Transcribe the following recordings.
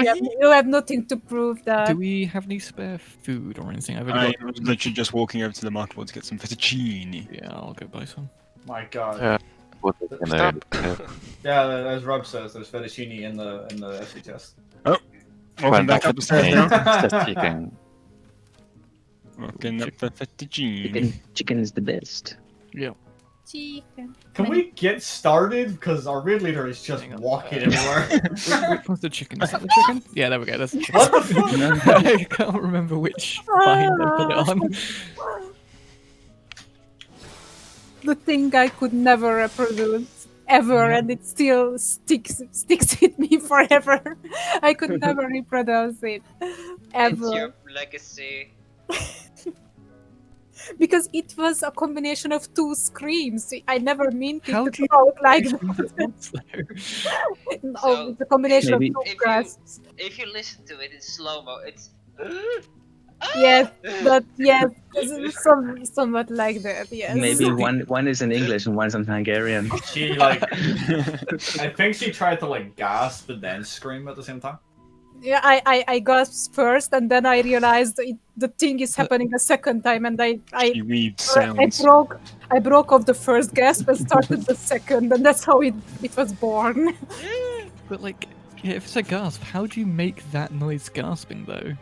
You have nothing to prove that. Do we have any spare food or anything? I've only I got... was literally just walking over to the market to get some fettuccine. Yeah, I'll go buy some. My God. Yeah. Put it in there. Yeah, as Rob says, there's fettuccine in the FC chest. Walking back up the stairs now. It's the chicken. Walking up the fettuccine. Chicken is the best. Yeah. Chicken. Can we get started? Because our raid leader is just Hang on. walking everywhere. Which one's the chicken? Is that the chicken? Yeah, there we go. That's the chicken. What the fuck? I can't remember which bind I put it on. The thing I could never reproduce ever, and it still sticks with me forever. I could never reproduce it It's ever your legacy. because it was a combination of two screams. I never meant it How to do you come out like explain that. that? No, So, it's a combination maybe- of two grasps. If you listen to it in slow-mo, it's... Yes, but yes, somewhat like that. Yes. Maybe one is in English and one's in Hungarian. She like, I think she tried to like gasp and then scream at the same time. Yeah, I gasped first, and then I realized the thing is happening a second time, and I Seaweed sounds. I broke off the first gasp and started the second, and that's how it was born. But like, yeah, if it's a gasp, how do you make that noise gasping though?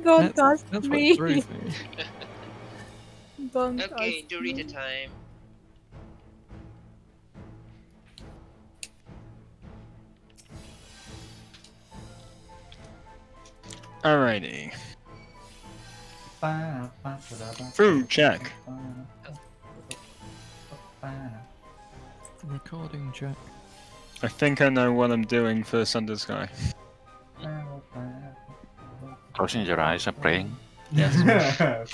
Don't That's ask what me. throws me. Don't Okay, ask Dorita me. time. Alrighty. Food check. Recording check. I think I know what I'm doing for Sunday Sky. Closing your eyes and praying. Pretty much.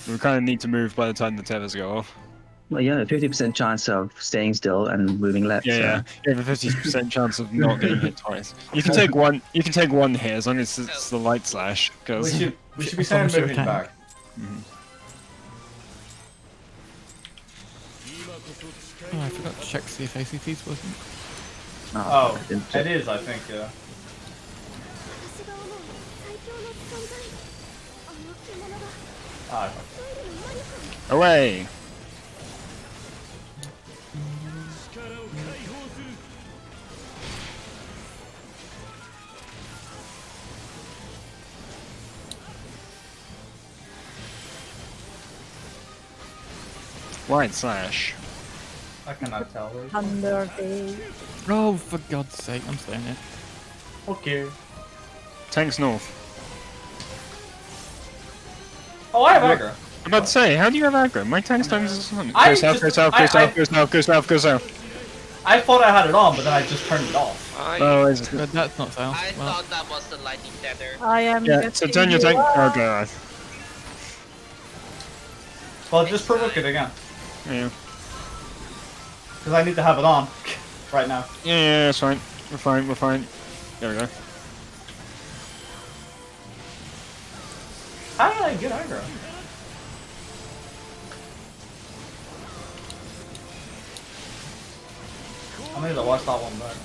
We kind of need to move by the time the tethers go off. Well, yeah, 50% chance of staying still and moving left. Yeah, so. yeah. You have a 50% chance of not getting hit twice. You can take one. You can take one here as long as it's the light slash. We Because should be As long saying as you're moving tank. back. Oh, I forgot to check to see if ACT's wasn't. Oh, I didn't it check. is, I think. Yeah. Ah, away. Light slash. I cannot tell. Under the Oh, for God's sake, I'm staying here. Okay. Tanks north. Oh, I have aggro. I'm about to say, how do you have aggro? My tank's times is on. I Go south, go just- south, I- go south, go south, go south, go south. I thought I had it on, but then I just turned it off. Oh, is it? But that's not south. I Well, thought that was the lightning tether. I am. Yeah, so getting turn your tank. you Oh up. god. Well, just provoke it again. Yeah. Because I need to have it on right now. Yeah, it's fine. We're fine, we're fine. There we go. How did I get aggro? I need to watch that one back.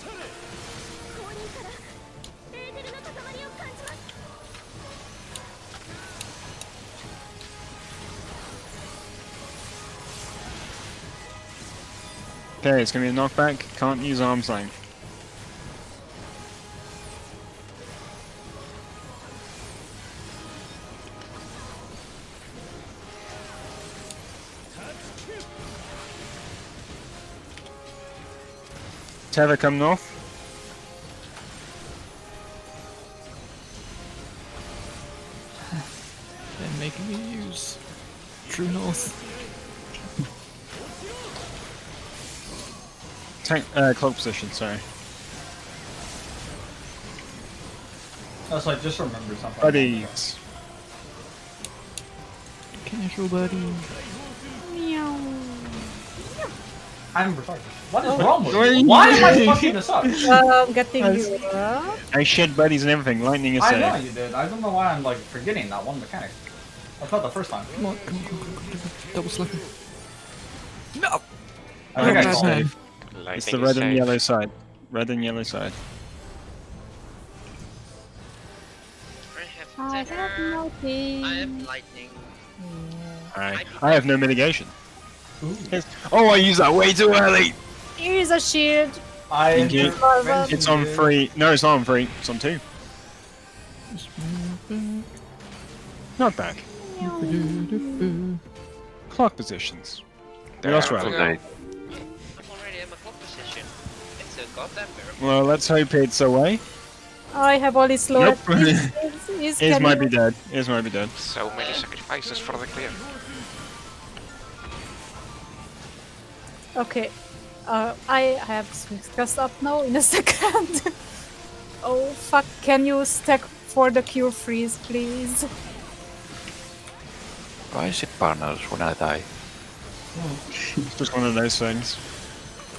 Okay, it's gonna be a knockback. Can't use arms length. Tether come north. they're making me use True North. Tank, cloak position, sorry. That's like, just remember something. Buddies. Casual buddy. I'm retarded. What is wrong with Why- me? Why am I fucking this up? Getting you up. I shed buddies and everything. Lightning is I know safe. you did. I don't know why I'm like forgetting that one mechanic. I thought the first time. Come on, come on, come on, come on. Double slipper. No! I think I Oh, called no. it. It's the red and yellow side. red and yellow side. I I have have tether. nothing. I have lightning. I have no mitigation. Oh, I used that way too early! Here's a shield. I Thank you. intervention It's on did- 3. No, it's not on 3. It's on 2. Not back. Clock positions. What else do I have? Today. I'm already in my clock position. It's a goddamn miracle. Well, let's hope it's away. I have all this load. Nope. Is His can might you- be dead. His might be dead. So many sacrifices for the clear. Okay. I have discussed up now in a second. Oh fuck! Can you stack for the cure freeze, please? Why is it partners when I die? It's just one of those things.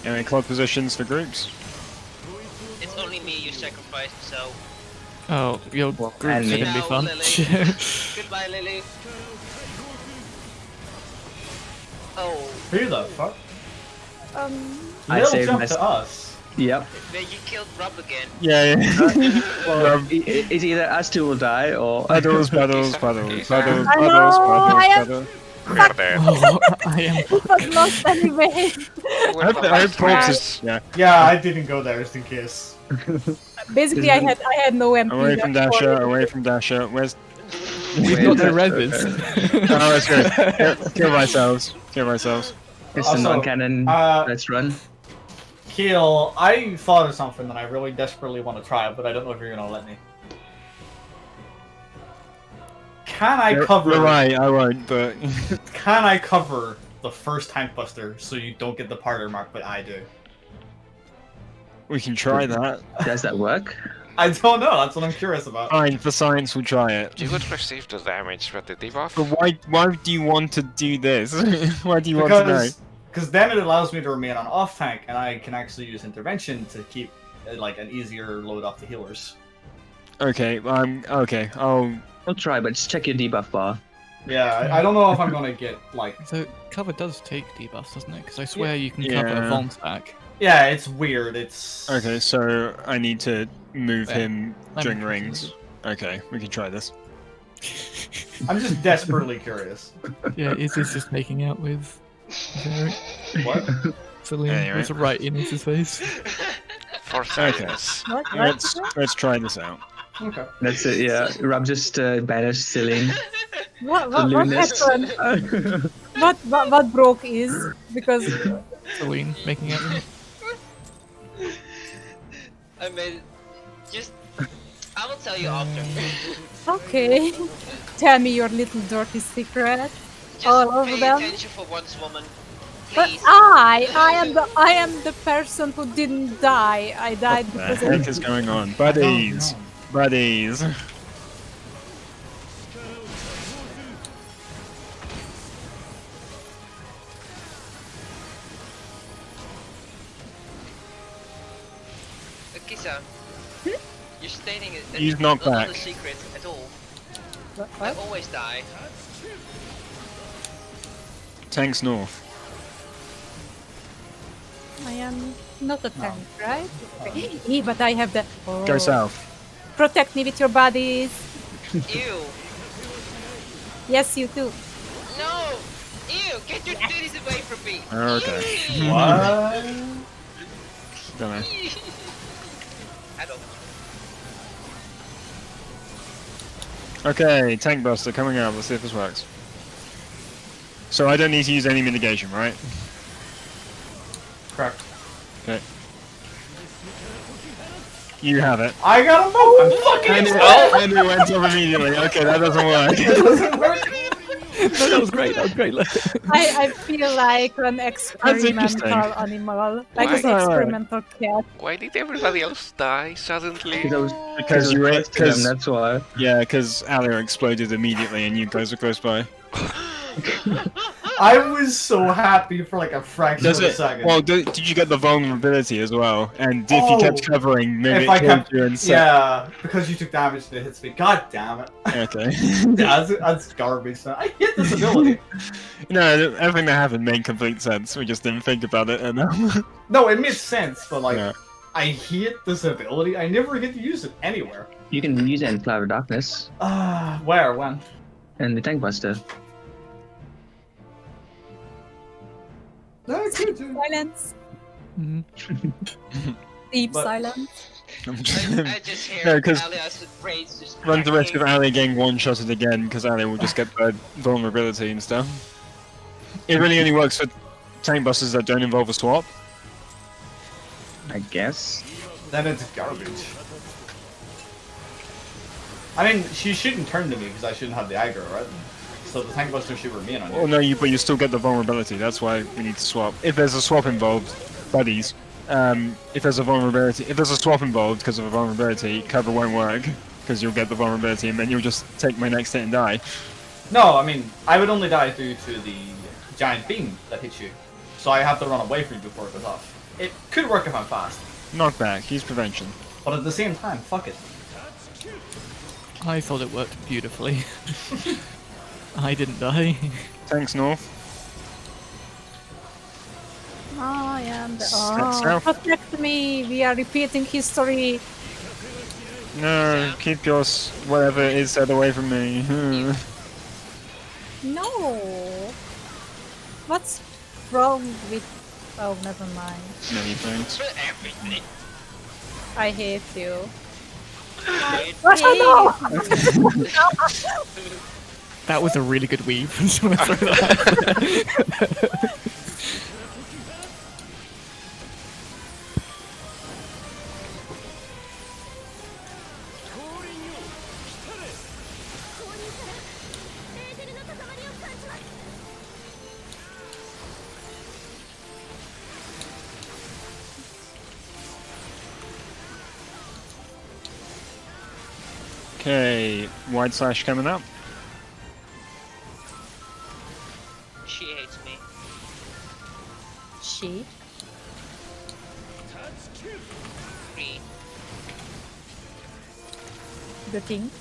Anyway, clock positions for groups. It's only me you sacrificed, so. Oh, your groups are and me. gonna be No, fun. Lily. Goodbye, Lily. Oh, Who the fuck? I Lil saved jumped my- to us. Yep. man, you killed Rob again. Yeah, yeah. Well, it's either us two will die or Puddles, puddles, puddles, puddles, I know, puddles, I am- puddles. We're dead. Oh, I am. It was lost anyway. We're I hope Prox Right. is. Yeah. Yeah, I didn't go there just in case. Basically, I had no MP. Away from that's Dasher, why- away from Dasher. Where's. We've Wait, got their that's- reses. Oh, let's go. Kill ourselves. Kill ourselves. it's the Also, non-cannon. Let's run. Keel, I thought of something that I really desperately want to try, but I don't know if you're gonna let me. Can I cover? You're right, I won't, but. Can I cover the first tank buster so you don't get the partner mark, but I do? We can try that. Does that work? I don't know. That's what I'm curious about. Fine, for science, we'll try it. You would receive the damage with the debuff. But why do you want to do this? Why do you want to know? Because then it allows me to remain on off tank, and I can actually use intervention to keep like an easier load off the healers. Okay, okay. We'll try, but just check your debuff bar. Yeah, I don't know if I'm gonna get like. So cover does take debuffs, doesn't it? Because I swear you can cover Yeah. a Von stack. Yeah, it's weird. It's Okay, so I need to move Yeah. him Let during me- rings. Okay, we can try this. I'm just desperately curious. Yeah, is this just making out with Eric? What? Celine Anyway. was right in his face. For silence. What? Let's try this out. Okay. That's it, yeah. Rob just banished Celine. What The Lunas. happened? What broke is because Celine making out with him. I mean, just. I will tell you after. okay. Tell me your little dirty secret. Just All of pay them? attention for once, woman. But Please. I am the person who didn't die. I died What because the heck is going on? Buddies! Buddies! Kisa, you're stating it. He's it's knocked not back. a secret at all. I What? always die. Tanks north. I am not a tank, right? Okay. But I have the. Oh. Go south. Protect me with your bodies. Ew. Yes, you too. No! Ew! Get your titties away from me! Okay. Ew. What? Don't know. I don't. Okay, tank buster coming out. Let's see if this works. So I don't need to use any mitigation, right? Correct. Okay. You have it. I gotta move. I'm fucking. And it went up immediately. Okay, that doesn't work. It doesn't work. No, that was great. That was great. I feel like an experimental interesting. animal, like Why? an experimental cat. Why did everybody else die suddenly? Because you were, because that's why. yeah, because Alio exploded immediately and you guys were close by. I was so happy for like a fraction Does of a it? second. Well, did you get the vulnerability as well? And if you kept Oh. covering, maybe If it I killed kept, you and yeah, because you took damage to hit speed. God damn it. Okay. Yeah, that's garbage. I hit this ability. No, everything that happened made complete sense. We just didn't think about it enough. No, it made sense, but like, Yeah. I hate this ability. I never get to use it anywhere. You can use it in Cloud of Darkness Where? When? and the Tank Buster. No, good, too. Silence. Mhm. Deep But- silence. I'm I just just hear No, 'cause Alias rage just run the risk of cracking. Ali getting one-shotted again, because Ali will just get the vulnerability and stuff. It really only works for tank busters that don't involve a swap. I guess. Then it's garbage. I mean, she shouldn't turn to me because I shouldn't have the aggro, right? So the tank buster should remain on you. Oh no, but you still get the vulnerability. That's why we need to swap. If there's a swap involved, buddies. If there's a vulnerability, if there's a swap involved because of a vulnerability, cover won't work because you'll get the vulnerability and then you'll just take my next hit and die. No, I mean, I would only die due to the giant beam that hits you. So I have to run away from you before it goes off. It could work if I'm fast, Knockback, use prevention. but at the same time, fuck it. I thought it worked beautifully. I didn't die. Tanks north. I am the. That's Oh, south. protect me! We are repeating history. No, keep your whatever it is said away from me. No. What's wrong with? Oh, never mind. Many things. For everything. I hate you. Wait, What? Oh, no! That was a really good weave. I'm just gonna throw that. Okay, wide slash coming up. She hates me. She. Green. The thing.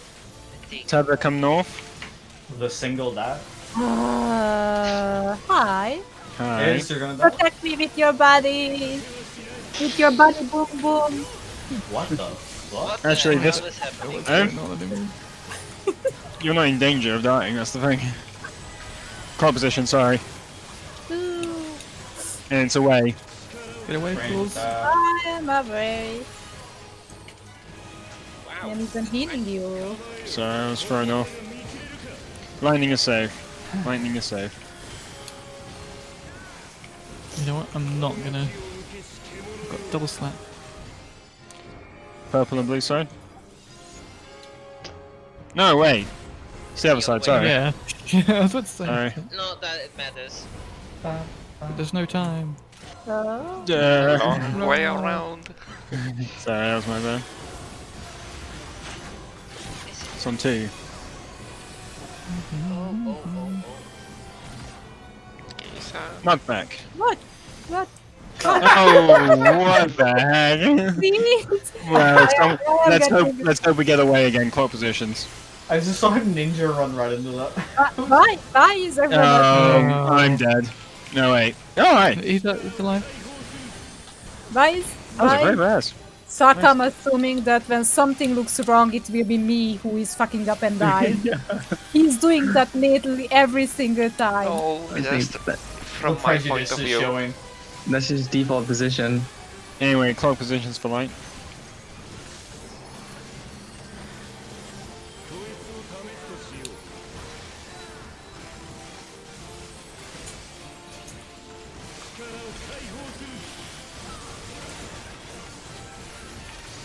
The thing. Tether come north. The single that. Hi. Hi. Yes, you're gonna die. Protect me with your body. With your body, boom boom. What the? What? What Actually, the this- hell is happening? You're not in danger of dying, that's the thing. Crop position, sorry. Ooh, And it's away. Get away, fools. I am away. I Wow. am even healing you. So I was thrown off. Lightning is safe. Lightning is safe. You know what? I'm not gonna. I've got double slap. Purple and blue side. No, wait. It's the other side, sorry. Yeah. I was about to say. Sorry. Not that it matters. But there's no time. Oh. Long way around. Sorry, that was my bad. It's on 2. Oh. Yes, Knockback. What? What? Oh, what the heck? Please. Well, let's getting- hope we get away again. Clock positions. I just saw a ninja run right into that. Why? Why is everyone? I'm dead. No wait. Oh, hi. He's alive. Why is? That was a very Why? fast. Sakam assuming that when something looks wrong, it will be me who is fucking up and dying. He's doing that literally every single time. No, I that's think from The my point prejudice of is view. showing. that's his default position. Anyway, clock positions for light.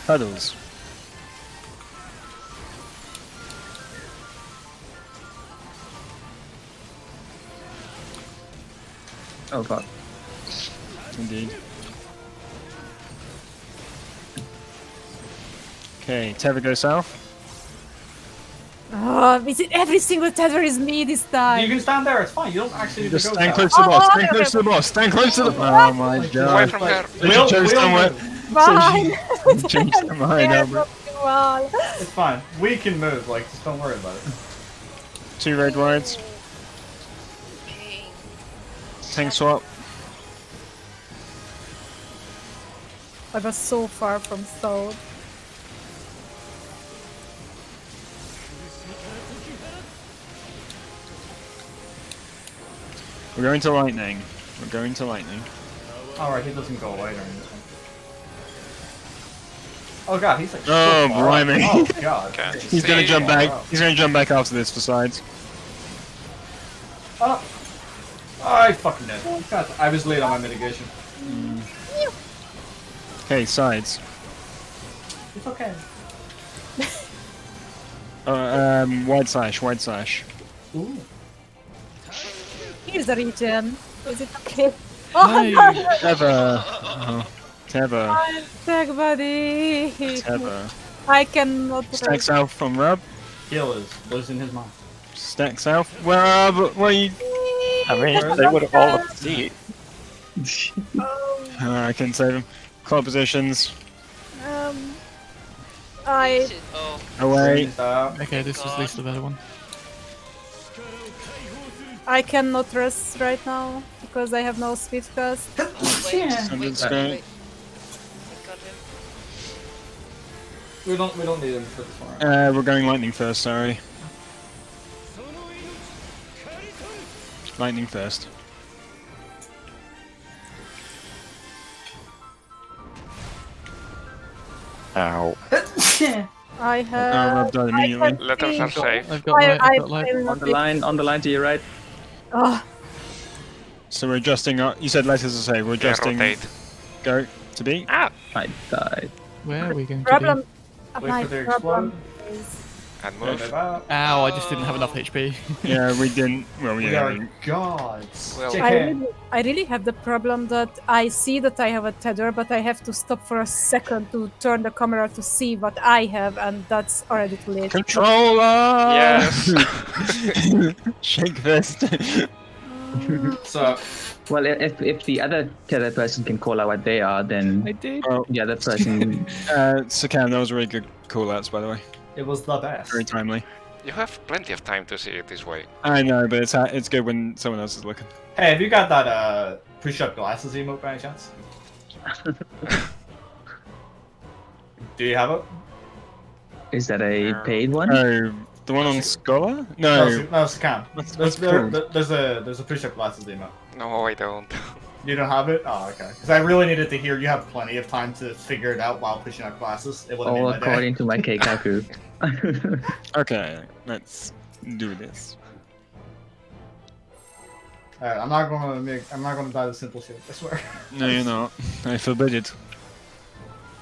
Puddles. Oh fuck. Indeed. Okay, Tether go south. Oh, is it every single tether is me this You time? can stand there, it's fine. You don't actually need to Just go stand down. close to the boss. Oh, Stand close to the boss. Stand close to the. Oh my Away god. from her. You chose somewhere. Fine. Change their mind. Albert. Well, It's fine. We can move, like, just don't worry about it. 2 red wides. Tank swap. I was so far from stone. We're going to lightning. We're going to lightning. Alright, he doesn't go away during this one. Oh god, he's like Oh, so far up. blimey. Oh god. Can't He's gonna see. jump back. Wow. He's gonna jump back after this for sides. Oh, I fucking know. God, I was late on my mitigation. Okay, sides. It's okay. Wide slash, wide slash. Ooh. Here's a regen. Is it okay? Oh No. no! Tether. Oh, tether. Tag buddy! Tether. I cannot Stack south from Rub. Heal lives in his mind. Stack south. Rub, what are you? I mean, they would have all see. I can save him. Claw positions. I Oh, Away. Okay, this is at least the better one. cannot rest right now because I have no speed cast. wait. Hundred Wait, square. wait. I got him. We don't need him for this one. We're going lightning first, sorry. Lightning first. Ow. I Oh, have. Rub died immediately. Letters are safe. I've got light, I've got light. On the line to your right. Oh, So we're adjusting. You said letters to say. We're Yeah, adjusting. rotate. Go to B. Ah! I died. Where are we going to problem. Wait My for the problem explode. is And Move. move. be? Ow, I just didn't have enough HP. Yeah, we didn't. Well, We yeah. are gods. Well- JK. I really have the problem that I see that I have a tether, but I have to stop for a second to turn the camera to see what I have, and that's already too late. Controller. Yes. Shake fist. So, Well, if the other tether person can call out what they are, then did. Oh, the other person. Sakan, that was really good call-outs, by the way. it was the best. Very timely. You have plenty of time to see it this way. I know, but it's good when someone else is looking. Hey, have you got that push-up glasses emote by any chance? Do you have it? Is that a paid one? Oh, the one on Scholar? No, No. no, Scam. What's There's, it called? there's a push-up glasses emote. No, I don't. You don't have it? Oh, okay. Because I really needed to hear you have plenty of time to figure it out while pushing up glasses. It would have All made my day. according to my Keikaku. Okay, let's do this. Alright, I'm not gonna die the simple shit, I swear. No, you're not. I forbid it.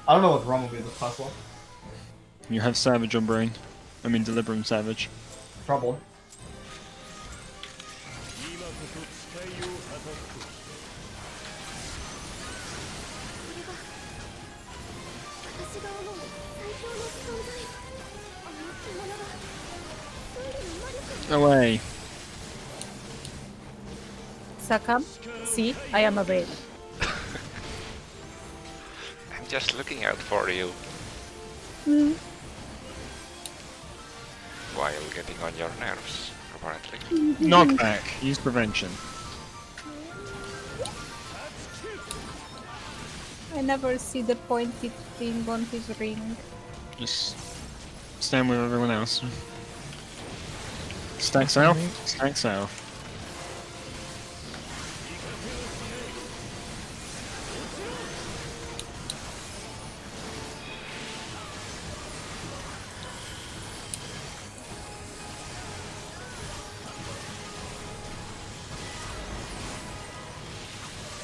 I don't know what's wrong with me this past one. You have Savage on brain. I mean, Deliverance Savage. Trouble. Away. Sakam, see, I am away. I'm just looking out for you. While getting on your nerves, apparently. Knockback. Use prevention. I never see the pointed thing on his ring. Just stand with everyone else. Stack south. Stack south.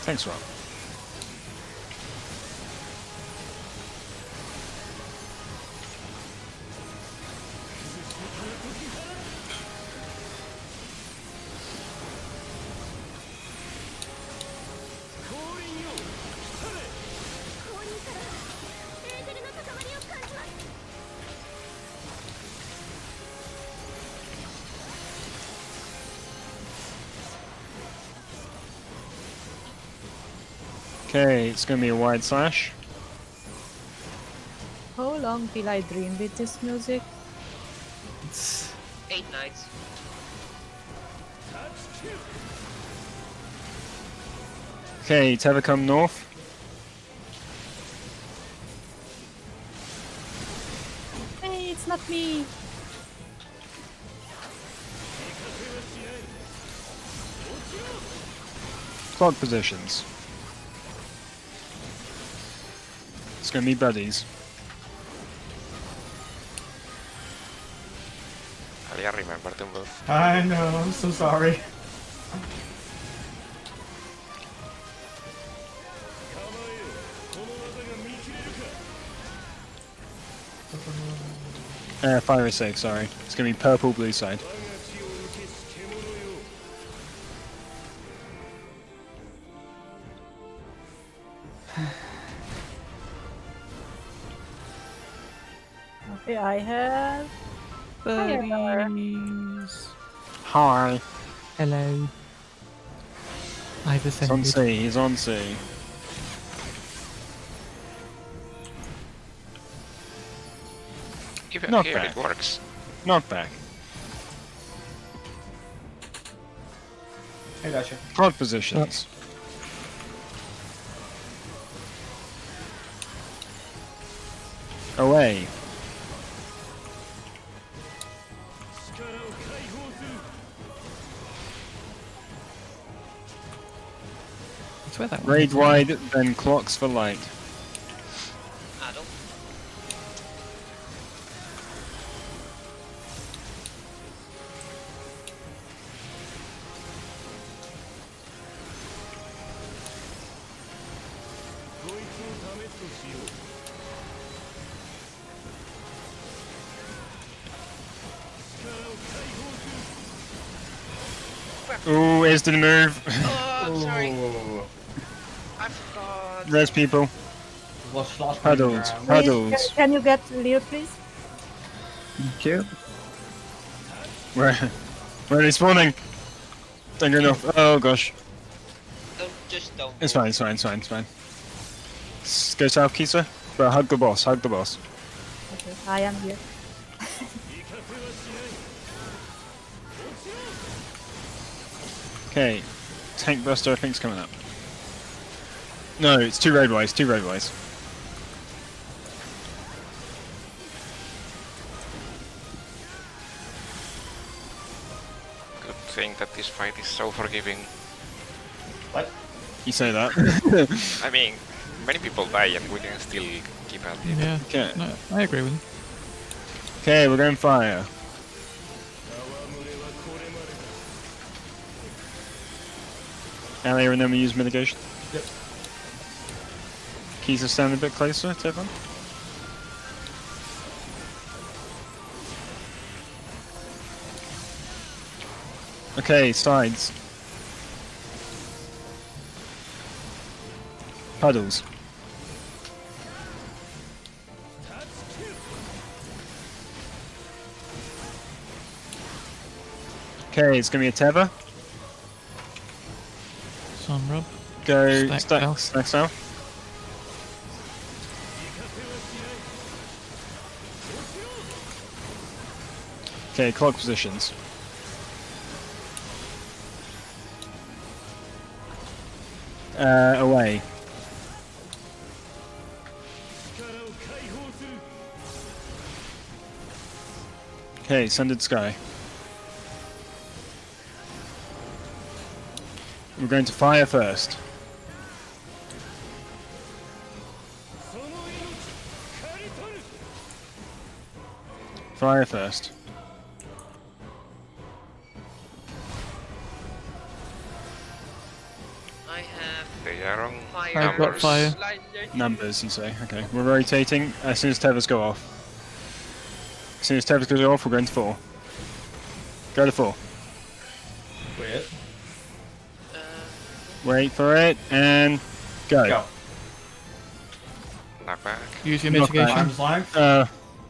Thanks, Rob. Okay, it's gonna be a wide slash. How long will I dream with this music? 8 nights. Okay, Tether come north. me. It's not me. Clock positions. It's gonna be buddies. Alia, remember to move. I know, I'm so sorry. Fire is safe, sorry. It's gonna be purple, blue side. Okay, I have. Buddies. Hi. Hello. I've He's on ascended. C, he's on C. Even Not here bad. it works. Knockback. I gotcha. Clock positions. Away. I swear that one. Raid wide, then clocks for light. Adult. Ooh, is the move. Oh, I'm sorry. Ooh. I forgot. Rest people. Lost Puddles. ground. Puddles. Can you get Leo, please? Thank you. Where are they spawning? Don't go enough. Oh gosh. Don't. It's fine, it's fine, it's fine, it's fine. Go south, Kisa. But hug the boss, hug the boss. Okay, I am here. Okay. Tank Buster I think's coming up. No, it's two roadways, two roadways. Good thing that this fight is so forgiving. What? You say that. I mean, many people die and we can still keep at it. Yeah. Okay. No, I agree with you. Okay, we're going fire. Earlier and then we use mitigation. Yep. Keys are standing a bit closer to everyone. Okay, sides. Puddles. Okay, it's gonna be a tether. Sun rub. Go Stack stack, south. stack south. Okay, clock positions. Away. Okay, Sundered Sky. We're going to fire first. Fire first. I have They are on fire. I've got numbers. fire. Numbers, you say. Okay, we're rotating as soon as tethers go off. As soon as tethers go off, we're going to 4. Go to 4. Wait. Wait for it, and go. Go. Knock back. Use your Knock back. mitigation. Arms line.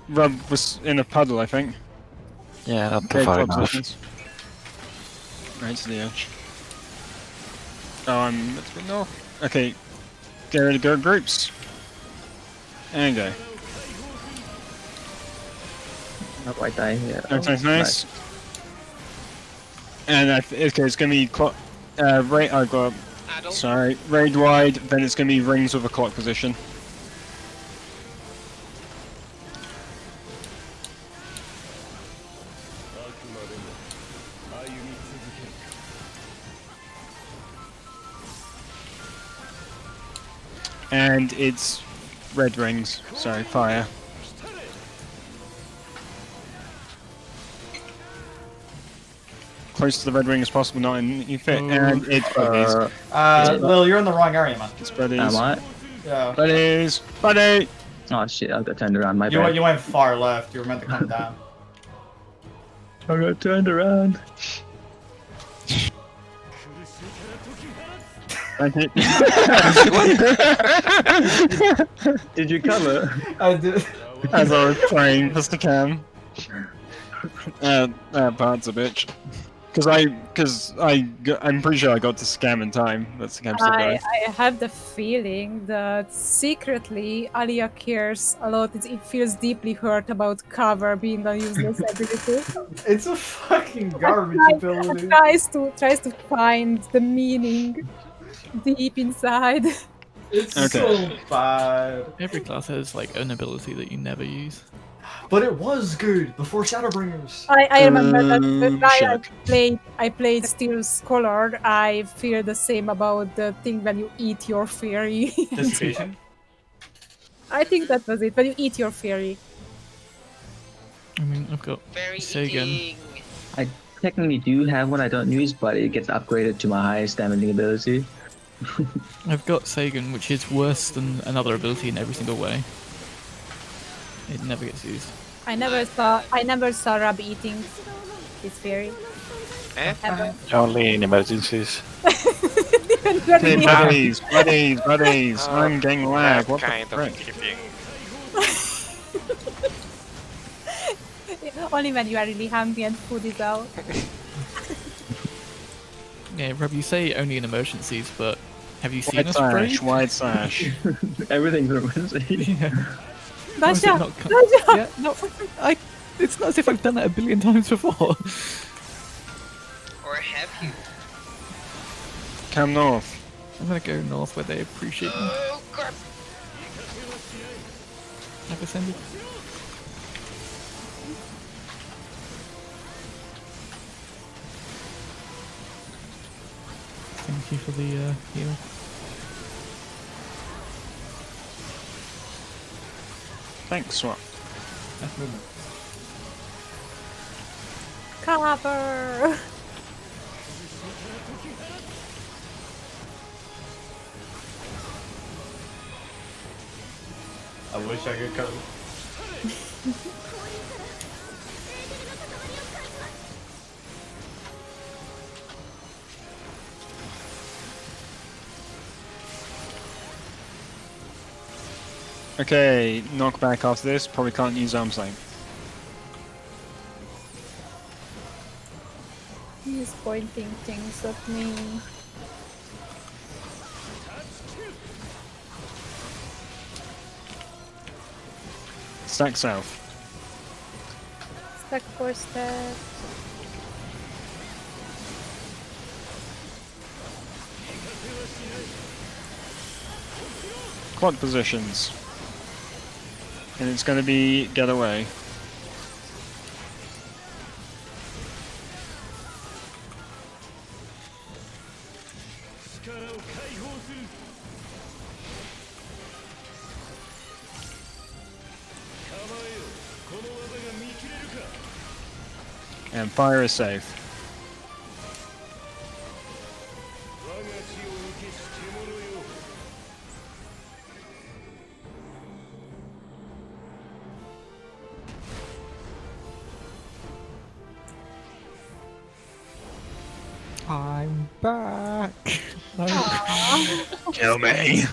Rub was in a puddle, I think. Yeah, not Okay, far clock enough. positions. Right to the edge. Oh, I'm a bit north. Okay, get ready to go groups. And go. Not quite die here. Nice, nice, nice. And okay, it's gonna be clock. Right, I've got. Adult. Sorry, raid wide. Then it's gonna be rings with a clock position. And it's red rings. Sorry, fire. Close to the red ring as possible, not in you fit. And it's buddies. Lil, you're in the wrong area, man. It's buddies. Am I? Yeah. Buddies! Buddy! Oh shit, I got turned around, my You bad. went far left. You were meant to come down. I got turned around. Did you cover? I did. As I was playing Mr. Cam. Part's a bitch. I'm pretty sure I got to scam in time. That's the Cam I have the feeling that secretly Alia cares a lot. It feels deeply hurt about cover being a useless ability. It's a fucking garbage ability. tries to find the meaning deep inside. It's Okay. so bad. Every class has like an ability that you never use. But it was good before Shadowbringers. I remember that when Check. I played Steel Scholar. I feel the same about the thing when you eat your fairy. Dissipation. I think that was it. When you eat your fairy. I mean, I've got Very Sagan. eating. I technically do have one I don't use, but it gets upgraded to my highest damaging ability. I've got Sagan, which is worse than another ability in every single way. It never gets used. I never saw Rab eating his fairy. Eh? Ever. Only in emergencies. Even when Hey, we- buddies! I'm getting lag. What the kind frick? of eating. Only when you are really hungry and food is out. Yeah, Rob, you say only in emergencies, but have you seen us spray? Wide slash. Everything's emergency. Yeah. Why is it Dasha! not co- Dasha! Yeah, no, it's not as if I've done that a billion times before. Or have you? Come north. I'm gonna go north where they appreciate me. Oh crap! I've ascended. Thank you for the heal. Thanks, Swap. That's movement. Cover! I wish I could cover. Okay, knockback after this. Probably can't use arm length. He's pointing things at me. Stack south. Stack for step. Quad positions. And it's going to be get away. And fire is safe. I'm back. Kill me.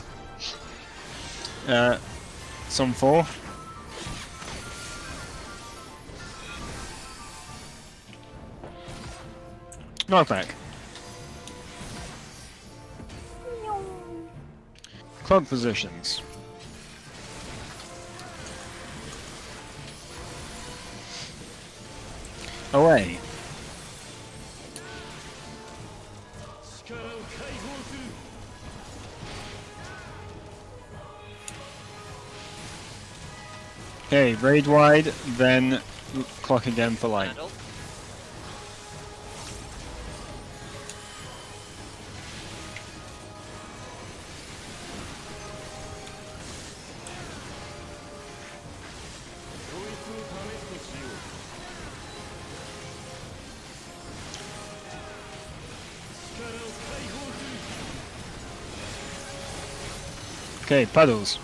Some 4. Knockback. Club positions. Away. Okay, raid wide, then clock again for light. Adult. Okay, puddles.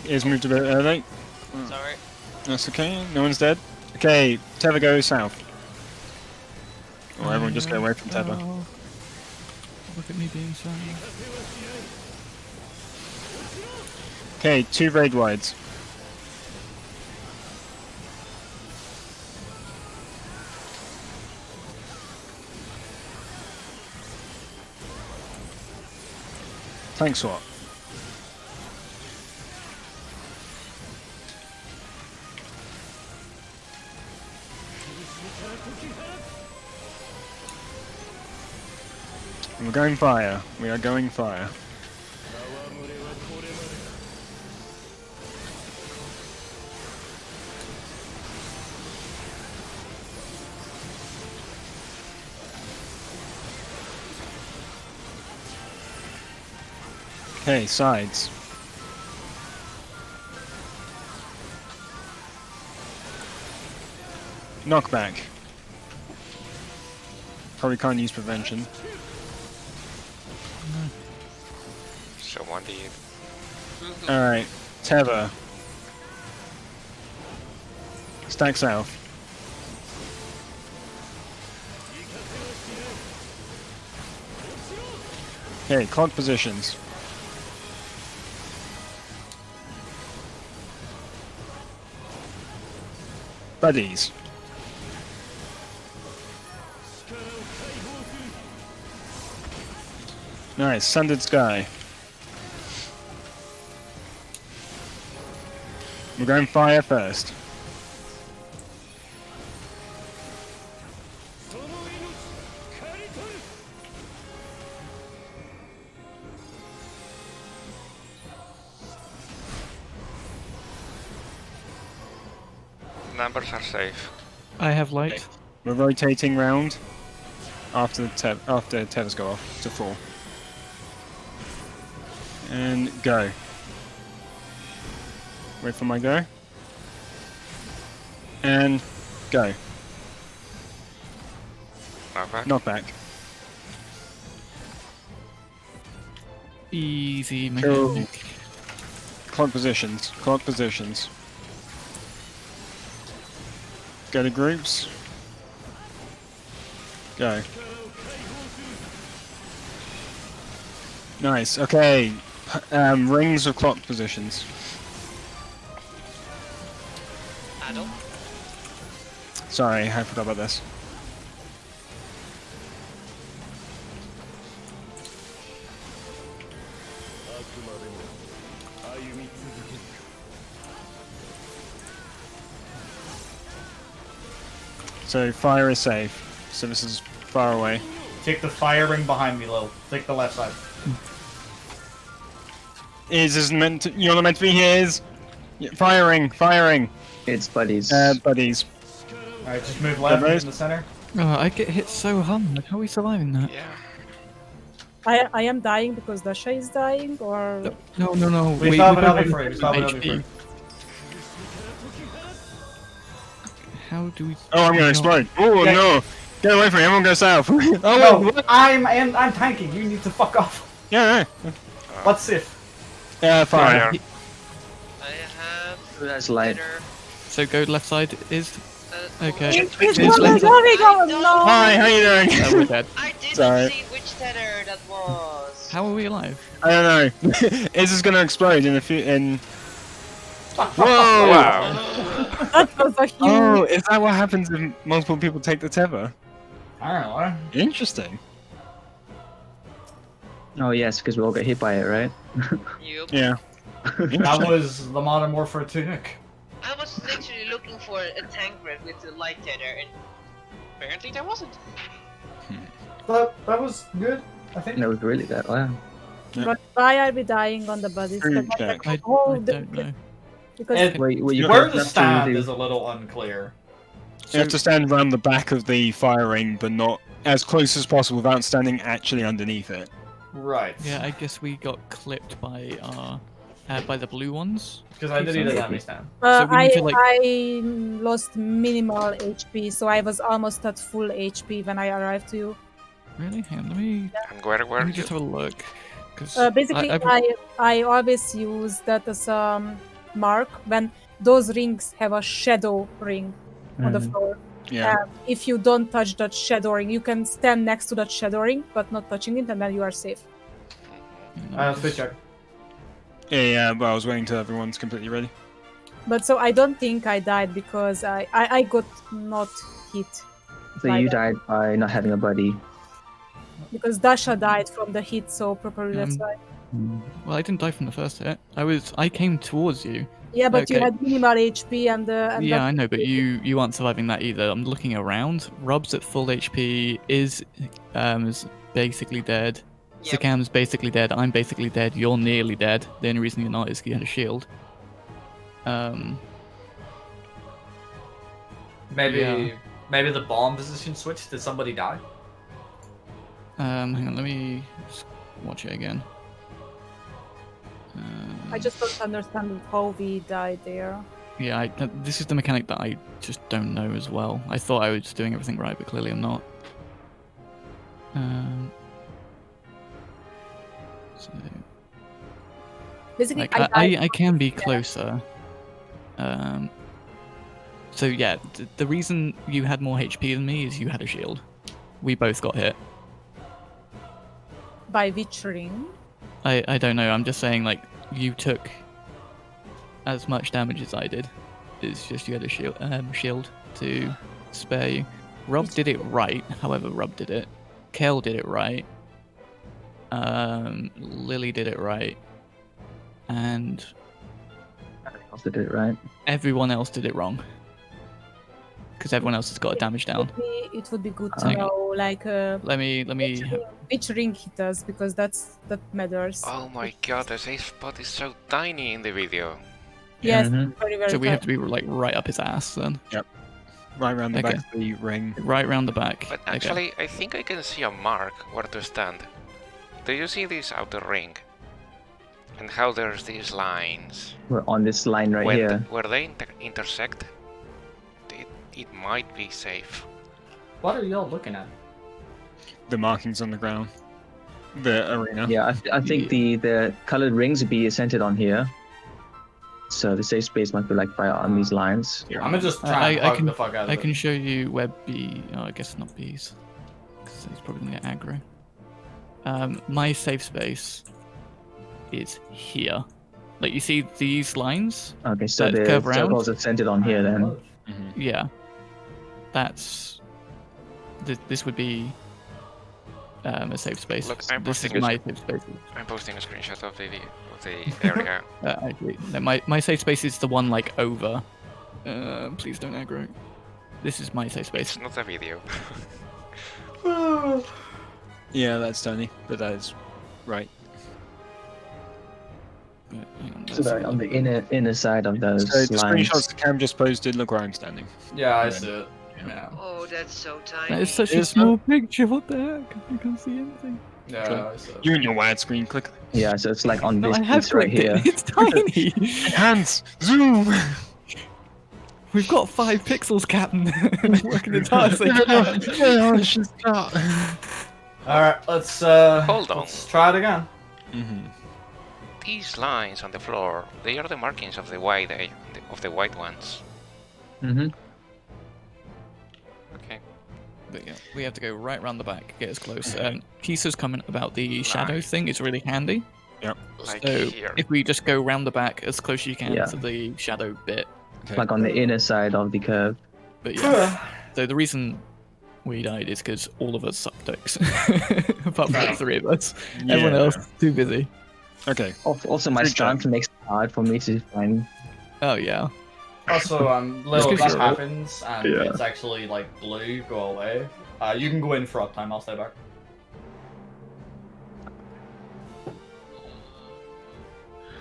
Is moved a bit early. Sorry. That's okay. No one's dead. Okay, Tether goes south. Or everyone just get away from Tether. Oh, look at me being shy. Okay, 2 raid wides. Tank swap. We're going fire. We are going fire. Okay, sides. Knockback. Probably can't use prevention. Someone did. Alright, Tether. Stack south. Okay, clock positions. Buddies. Nice, sundered sky. We're going fire first. Numbers are safe. I have light. We're rotating round after tethers go off to 4. And go. Wait for my go. And go. Knockback. Knockback. Easy Cool. mechanic. Clock positions. Clock positions. Go to groups. Go. Nice. Okay. Rings of clock positions. Adult. Sorry, I forgot about this. So fire is safe. So this is far away. Take the fire ring behind me, Lil. Take the left side. Is this meant to, you're not meant to be here, is? Yeah, firing, firing. It's buddies. Buddies. Alright, just move left Nice. in the center. Oh, I get hit so hard. How are we surviving that? Yeah. I am dying because Dasha is dying, or No, no, no. We stop both another have frame, stop another HP. frame. How do we? Oh, I'm gonna explode. Oh Yeah. no! Get away from me, everyone go south. Oh wait, No, what? I'm tanking. You need to fuck off. Yeah, What's Sif? yeah. Fire. Fire. I have Who has light? tether. So go left side is okay. He's Here's going, left side. no. Hi, how you doing? Oh, we're dead. I didn't Sorry. see which tether that was. How are we alive? I don't know. Is this gonna explode in a few? In whoa! Wow. That was a huge. Oh, is that what happens if multiple people take the tether? I don't know. Interesting. Oh yes, because we all got hit by it, right? Yup. Yeah. That was the Modern Warfare tunic. I was literally looking for a tank red with the light tether, and apparently there wasn't. That was good, I think. That was really good. Wow. But why are we dying on the buddies? Screw Because check. I hold the- don't know. Because And Wait, you where both the have to stand do- is a little unclear. You have to stand around the back of the fire ring, but not as close as possible without standing actually underneath it. Right. Yeah, I guess we got clipped by our By the blue ones? Because I deleted enemies now. So we need to, like- I lost minimal HP, so I was almost at full HP when I arrived to you. Really? Hang on, let me And where were you? just have a look. Because Basically, I always use that as a mark when those rings have a shadow ring on the floor. Yeah. If you don't touch that shadow ring, you can stand next to that shadow ring, but not touching it, and then you are safe. Switch check. Yeah, well, I was waiting till everyone's completely ready. But so I don't think I died because I got not hit. So by you that. died by not having a buddy. Because Dasha died from the hit so properly, that's why. Well, I didn't die from the first hit. I came towards you. Yeah, but you Okay. had minimal HP and Yeah, that- I know, but you aren't surviving that either. I'm looking around. Rob's at full HP. Is basically dead. Yep. Sakam's basically dead. I'm basically dead. You're nearly dead. The only reason you're not is you had a shield. Maybe Yeah. maybe the bomb position switched. Did somebody die? Hang on, let me just watch it again. I just don't understand how we died there. Yeah, this is the mechanic that I just don't know as well. I thought I was doing everything right, but clearly I'm not. So, Basically, like, I can be closer. So yeah, the reason you had more HP than me is you had a shield. We both got hit. By which ring? I don't know. I'm just saying, like, you took as much damage as I did. It's just you had a shield to spare you. Rob did it right. However, Rob did it. Kel did it right. Lily did it right. And Also did it right. everyone else did it wrong. Because everyone else has got a damage down. It would be good to Hang on. know, like, Let me. which ring hit us, because that matters. Oh my god, the safe spot is so tiny in the video. Yes, Mhm. very, very So we tight. have to be like right up his ass then. Right around the Okay. back of the ring. Right round the back. But Okay. actually, I think I can see a mark where to stand. Do you see this outer ring? And how there's these lines? We're on this line right When here. where they intersect, it might be safe. What are y'all looking at? The markings on the ground. The arena. Yeah, I think the colored rings would be centered on here. So the safe space might be like by on these lines. I'm gonna just try and hug the fuck out of I it. can show you where B. Oh, I guess not B's. Because he's probably gonna get aggro. My safe space is here. Like, you see these lines? Okay, so That the curve round? circles are centered on here then. Mhm. Yeah. That's. This would be a safe space. Look, I'm This is posting my safe space. I'm posting a screenshot of the area. I agree. No, my safe space is the one like over. Please don't aggro. This is my safe space. It's not a video. Yeah, that's tiny, but that is right. But, hang on, So let's they're have a on the look. inner side of those So the lines. screenshots the Cam just posted, look where I'm standing. Yeah, I see it. Yeah. Oh, that's so tiny. That is such It a is small picture. What the heck? I can't see anything. Yeah, I see it. You and your widescreen, click. Yeah, so it's like on No, this I have piece right clicked here. it. It's tiny. Hands! Zoom! We've got 5 pixels, Captain. Working as hard as they can. Alright, let's Hold on. let's try it again. Mm-hmm. These lines on the floor, they are the markings of the white ones. Mm-hmm. Okay. But yeah, we have to go right round the back, get as close. Kisa's comment about the shadow thing is really handy. Like So here. if we just go round the back as close as you can Yeah. to the shadow bit. Okay. Like on the inner side of the curve. But yeah. So the reason we died is because all of us suck dicks. Apart from the 3 of us. Everyone else too busy. Okay. Also, my Good job. stance makes it hard for me to find. Oh yeah. Also, Lil, if 'cause that you're- happens and Yeah. it's actually like blue, go away. You can go in for uptime, I'll stay back.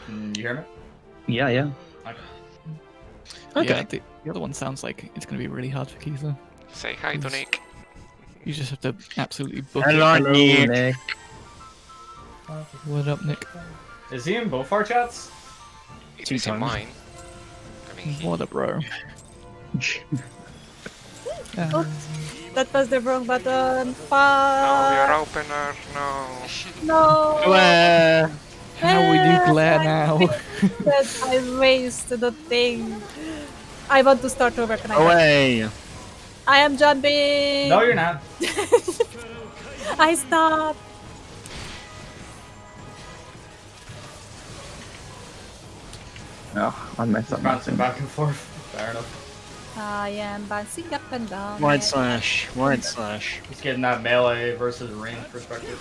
You hear me? Yeah, yeah. Okay. Yeah, the other one sounds like it's going to be really hard for Kisa. Say hi to Nick. You just have to absolutely book Hello, it. Nick. Nick. What up, Nick? Is he in both our chats? It 2 is in times. mine. I mean, What a bro. Oops, that was the wrong button. no, your Fuck. opener, no. No. Glare. How will you glare now? I wasted the thing. I want to start over. Can I? Away. I am jumping. No, you're not. I stopped. Oh, I messed up. Bouncing nothing. back and forth. Fair enough. I am bouncing up and down. Wide slash. Wide slash. Just getting that melee versus range perspective.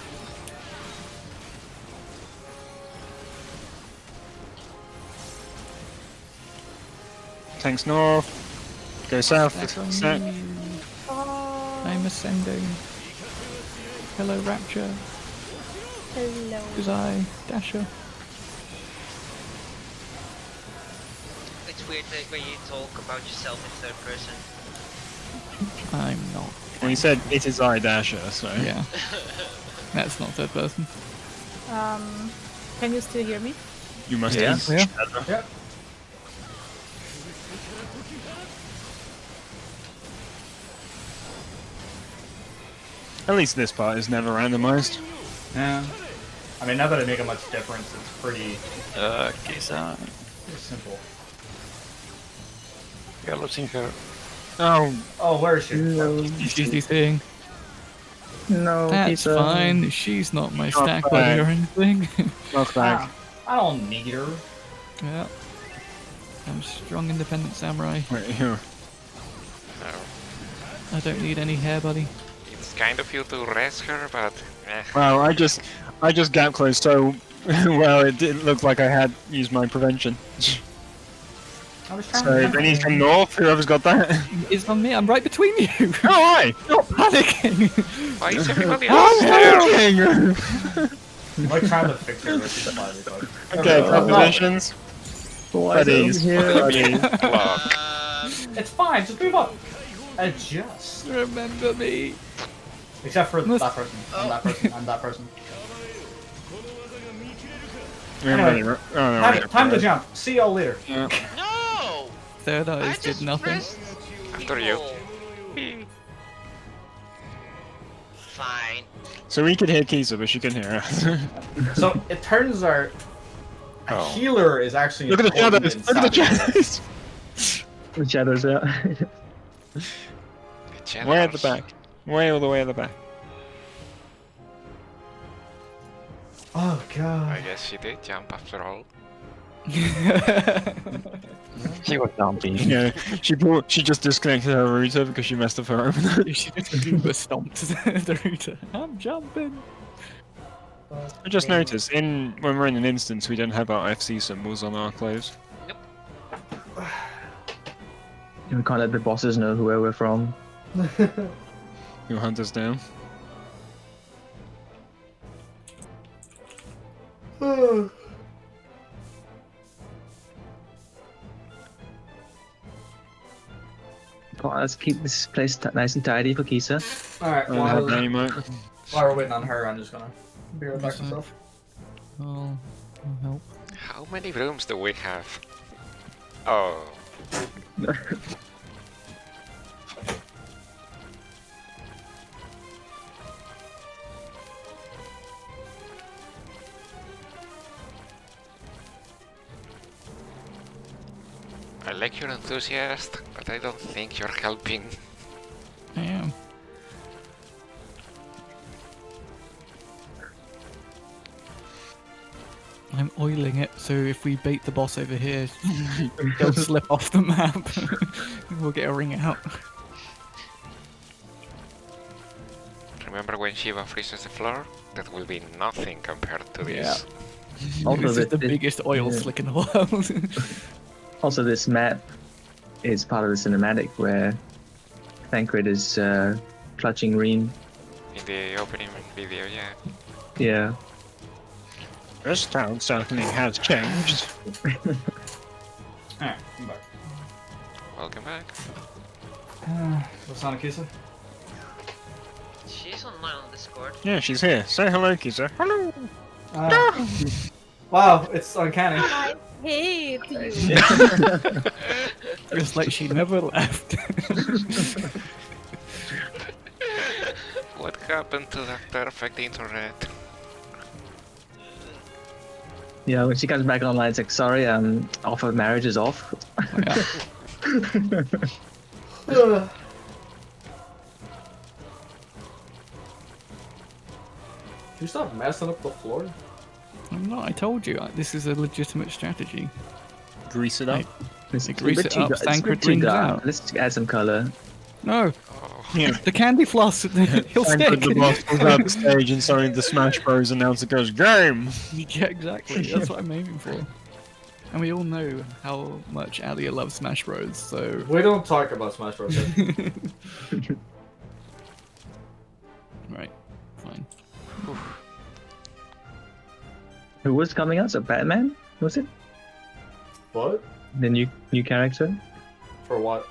Tanks north. Go south. Set. Oh, I'm ascending. Hello, Rapture. hello. Guzai, Dasher. It's weird that when you talk about yourself in third person. I'm not. Well, he said it is I Dasher, so. Yeah. That's not third person. Can you still hear me? You must Yeah. eat. Yeah. Yep. At least this part is never randomized. Yeah. I mean, not that it make a much difference. It's pretty Kisa. simple. You're losing her. Oh, Oh, where is she? She's seeing. No, That's Pizza. fine. She's not my Not stack bad. buddy or anything. knock back. Ah, I don't need her. Yeah. I'm strong, independent samurai. Wait, here. No. I don't need any hair, buddy. It's kind of you to rest her, but Wow, I just gap closed so well it didn't look like I had used my prevention. I was trying So to they need to come north, whoever's got that. It's on me. I'm right between you. Oh, hi! Not panicking. why is everybody Oh, upstairs? okay, I'm like trying to fix her with these flies, but- propositions. Buddies. Buddies. Block. It's fine, just move up. Adjust. Remember me. Except for that person. I'm that person. I'm that person. Anyway, time to jump. See y'all later. No! Third I eyes did just nothing. pressed After you. people. Fine. So we could hear Kisa, but she can hear us. So it turns out a Oh. healer is actually Look at the important shadows! in Look at the Saturday. shadows! The shadows out. Way at the back. Way all the way at the back. Oh I god. guess she did jump after all. She was jumping. Yeah, she just disconnected her router because she messed up her opener. She just Uber stomped the router. I'm jumping. I just noticed, when we're in an instance, we don't have our FC symbols on our clothes. We can't let the bosses know where we're from. Who hunt us down. Come on, let's keep this place nice and tidy for Kisa. Alright, I don't have while, any more. while we're waiting on her, I'm just gonna be right back myself. I'll help. How many rooms do we have? Oh. I like your enthusiasm, but I don't think you're helping. I am. I'm oiling it, so if we bait the boss over here, they'll slip off the map. We'll get a ring out. Remember when Shiva freezes the floor? That will be nothing compared to this. Also, This is the the- biggest oil yeah. slick in the world. Also, this map is part of the cinematic where Thancred is clutching Reen. In the opening video, yeah. Yeah. This town certainly has changed. Alright, I'm back. Welcome back. What's on Kisa? She's online on Discord. Yeah, she's here. Say hello, Kisa. Hello. Wow, it's uncanny. hate you. It's like she never left. What happened to that perfect internet? Yeah, when she comes back online, it's like, sorry, offer of marriage is off. Yeah. You stop messing up the floor? I'm not. I told you. This is a legitimate strategy. Grease it up. It's grease a bit it too up, dark- it's a bit Thancred too wins dark. out. Let's add some color. No, Oh, Yeah. the candy floss. He'll And stick. the boss pulls out the stage and suddenly the Smash Bros announcer goes, game! Yeah, exactly. That's what I'm aiming for. And we all know how much Alia loves Smash Bros. So We don't talk about Smash Bros. right, fine. Who was coming out? So Batman? Was it? What? The new character? For what?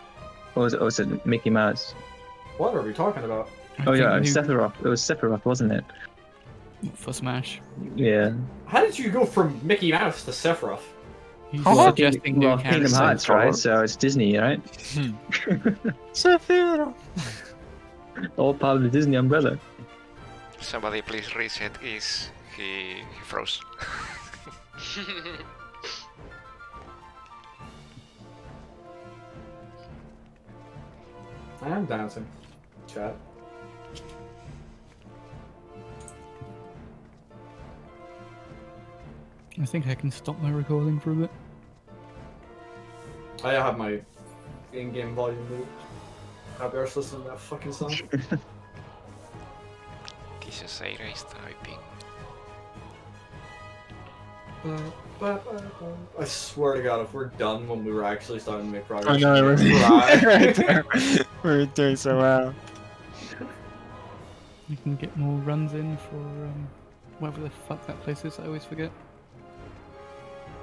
Or was it Mickey Mouse? What are we talking about? Oh yeah, think Sephiroth. It was Sephiroth, wasn't it? for Smash. Yeah. How did you go from Mickey Mouse to Sephiroth? He's Well, suggesting new Kingdom characters. Hearts, right? So it's Disney, right? Sephiroth! All part of the Disney umbrella. somebody please reset. He froze. I am dancing. Chat. I think I can stop my recording for a bit. I have my in-game volume moved. Have yours listening to that fucking song? Jesus, Aira is typing. I swear to God, if we're done when we were actually starting to make progress, I know, right? we're doing so well. You can get more runs in for whatever the fuck that place is. I always forget.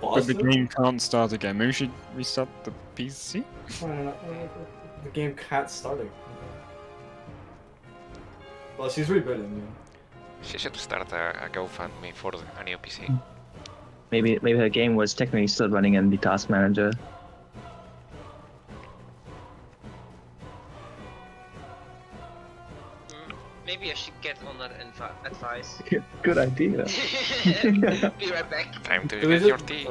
But the game can't start again. Maybe we should restart the PC? The game can't start it. Well, she's rebooting. She should start a GoFundMe for a new PC. Maybe her game was technically still running in the task manager. Maybe I should get on that advice. Good idea. Be right back. Time to Do we get your just- tea.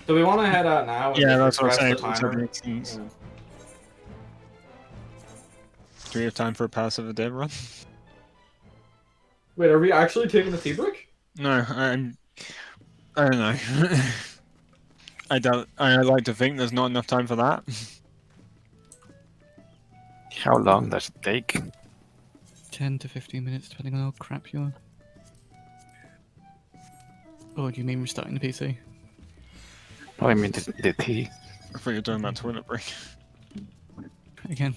Do we want to head out now? And Yeah, just that's what I'm refresh saying. the Makes timer? sense. Do we have time for a pass of a dead run? Wait, are we actually taking a tea break? No, I don't know. I like to think there's not enough time for that. How long does it take? 10 to 15 minutes, depending on how crap you are. Oh, do you mean restarting the PC? Oh, I mean the tea. I thought you were talking about toilet break. Again,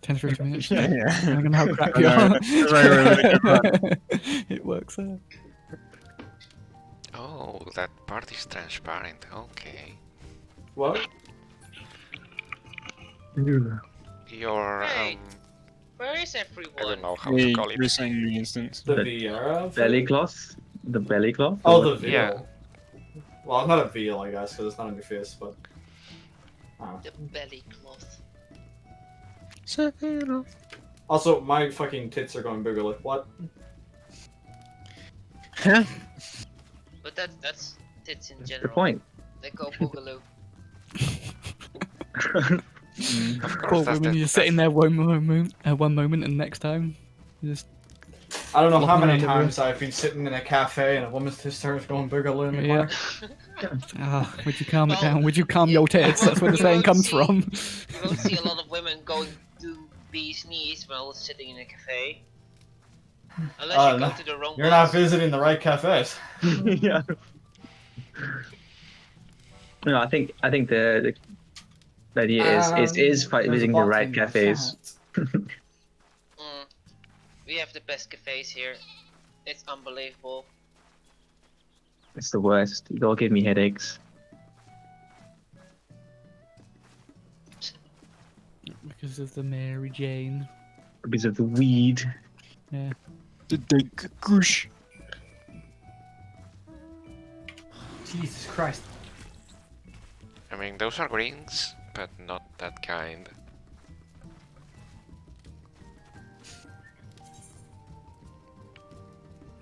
10 to 15 minutes. Yeah. Depending on how crap I you know, are. that's why we're really good. It works out. Oh, that part is transparent. Okay. What? Your Hey. Where is I everyone? don't know how to call it. We're saying the instance. The The VR? Belly cloth? The belly cloth? Oh, the veil. Yeah. Well, not a veil, I guess, because it's not on your face, but. The belly cloth. Also, my fucking tits are going bigger. Like, what? But that's tits in Good general. point. They go boogaloo. Of Poor course, that's women, the, you're sitting there one moment, and next time, you just I don't know how Flopping many around the room. times I've been sitting in a cafe and a woman's tits are going boogaloo in the Yeah. corner. would you calm it Well, down? Would you calm your tits? That's where the you saying won't comes see- from. You don't see a lot of women going to bee's knees while sitting in a cafe. Unless you go no, to the wrong You're not ones. visiting the right cafes. Yeah. No, I think the idea is There's visiting a the right box in my cafes. chat. We have the best cafes here. It's unbelievable. It's the worst. They all give me headaches. Because of the Mary Jane. Because of the weed. Yeah. The Goosh. Jesus Christ. mean, those are greens, but not that kind.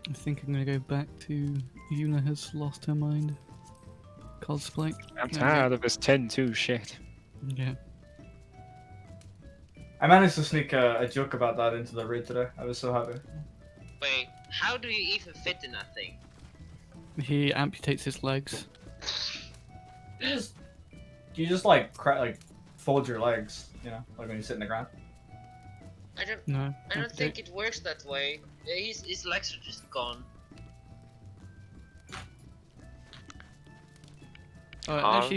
I think I'm gonna go back to Yuna has lost her mind. Cosplay. I'm There we go. tired of this 10-2 shit. Yeah. I managed to sneak a joke about that into the raid today. I was so happy. Wait, how do you even fit in that thing? He amputates his legs. You just like fold your legs, you know, like when you sit in the ground. No. I don't think it works that way. His legs are just gone. Actually,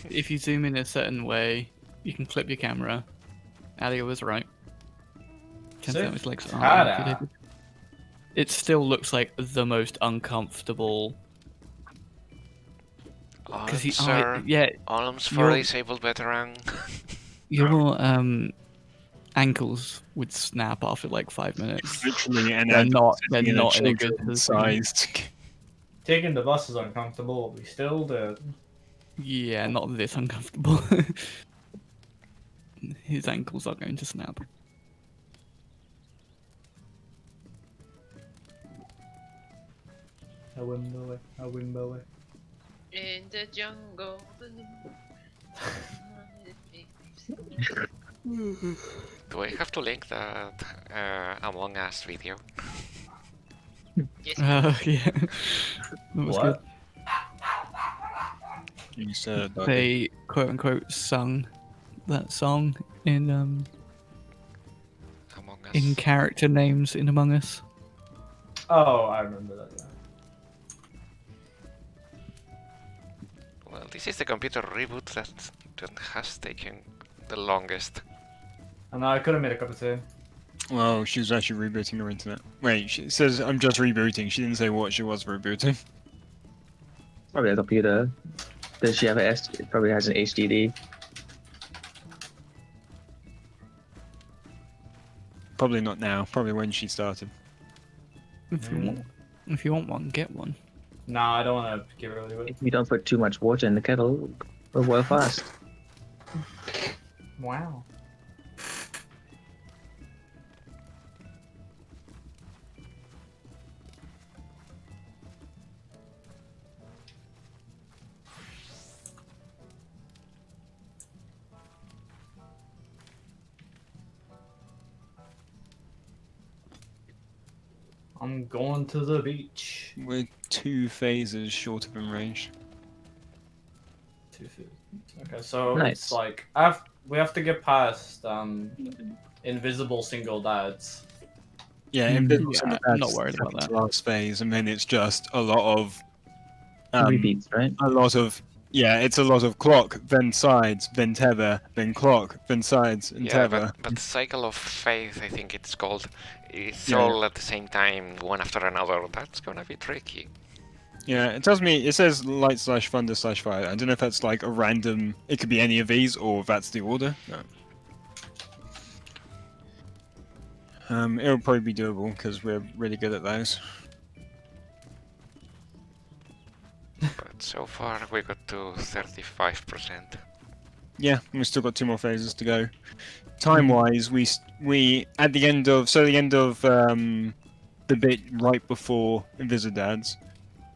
if you zoom in a certain way, you can flip your camera. Ali was right. Turns out his legs are amputated. It still looks like the most uncomfortable. Sir, yeah, arms for a your- disabled veteran. your ankles would snap after like 5 minutes. Literally an They're not in in a good children's position. sized. Taking the bus is uncomfortable, but we still did. Yeah, not this uncomfortable. His ankles are going to snap. A wimble, a wimble. In the jungle. Do I have to link that Among Us video? Yes. Yeah. That was What? You said good. They quote unquote sung that song in Among Us. in character names in Among Us. Oh, I remember that. Yeah. Well, this is the computer reboot that has taken the longest. And I could have made a cup of tea. Well, she was actually rebooting her internet. Wait, she says I'm just rebooting. She didn't say what she was rebooting. Probably a computer. Does she have it probably has an HDD. Probably not now. Probably when she started. If you want one, get one. Nah, I don't want to get rid of it. If you don't put too much water in the kettle, it'll boil fast. Wow. I'm going to the beach. We're 2 phases short of enraged. 2 feet. Okay, so Nice. it's like we have to get past invisible single dads. Yeah, Mm, Invisible yeah, Single I'm Dad's not worried about second that. to last phase, and then it's just a lot of Repeats, right? a lot of it's a lot of clock, then sides, then tether, then clock, then sides, and Yeah, tether. but Cycle of Faith, I think it's called. It's Yeah, all at the same time, one after another. That's gonna be tricky. Yeah, it tells me, it says light / thunder / fire. I don't know if that's like a random, it could be any of these, or if that's the order. No. It'll probably be doable, because we're really good at those. But so far we got to 35%. Yeah, we've still got 2 more phases to go. Time-wise, we at the end of the bit right before Invisidads,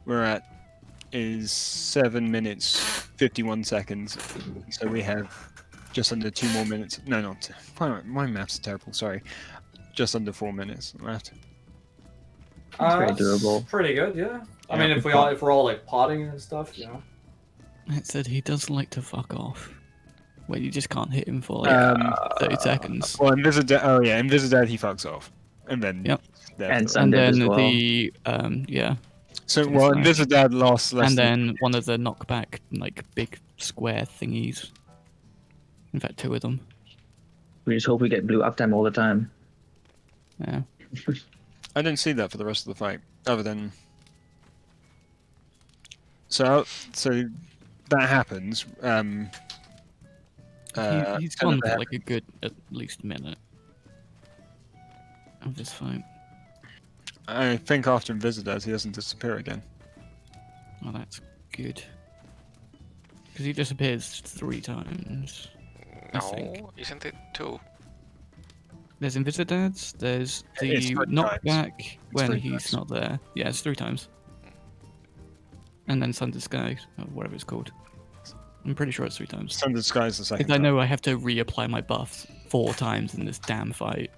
we're at is 7 minutes 51 seconds. So we have just under 2 more minutes. No, not my maths are terrible. Sorry, just under 4 minutes left. It's very doable. Pretty good, yeah. I Yeah, mean, if we're all like potting and stuff, you know. It said he does like to fuck off. Where you just can't hit him for like 30 seconds. Well, Invisidad he fucks off, and then Yep. there- And And Sunday then as well. the so so well, it's like- Invisidad lasts less and than then one of the knockback like big square thingies. In fact, 2 of them. We just hope we get blue uptime all the time. Yeah. I didn't see that for the rest of the fight, other than so that happens. He's kind gone of for a- like a good at least minute of this fight. I think after Invisidad he doesn't disappear again. Oh, that's good. Because he disappears 3 times. I think. No, isn't it 2? There's Invisidads, there's It's the 3 times. knockback when 3 he's times. not there. Yeah, it's 3 times. And then Sundered Sky, or whatever it's called. I'm pretty sure it's 3 times. Sundered Sky's the second Because I time. know I have to reapply my buffs 4 times in this damn fight.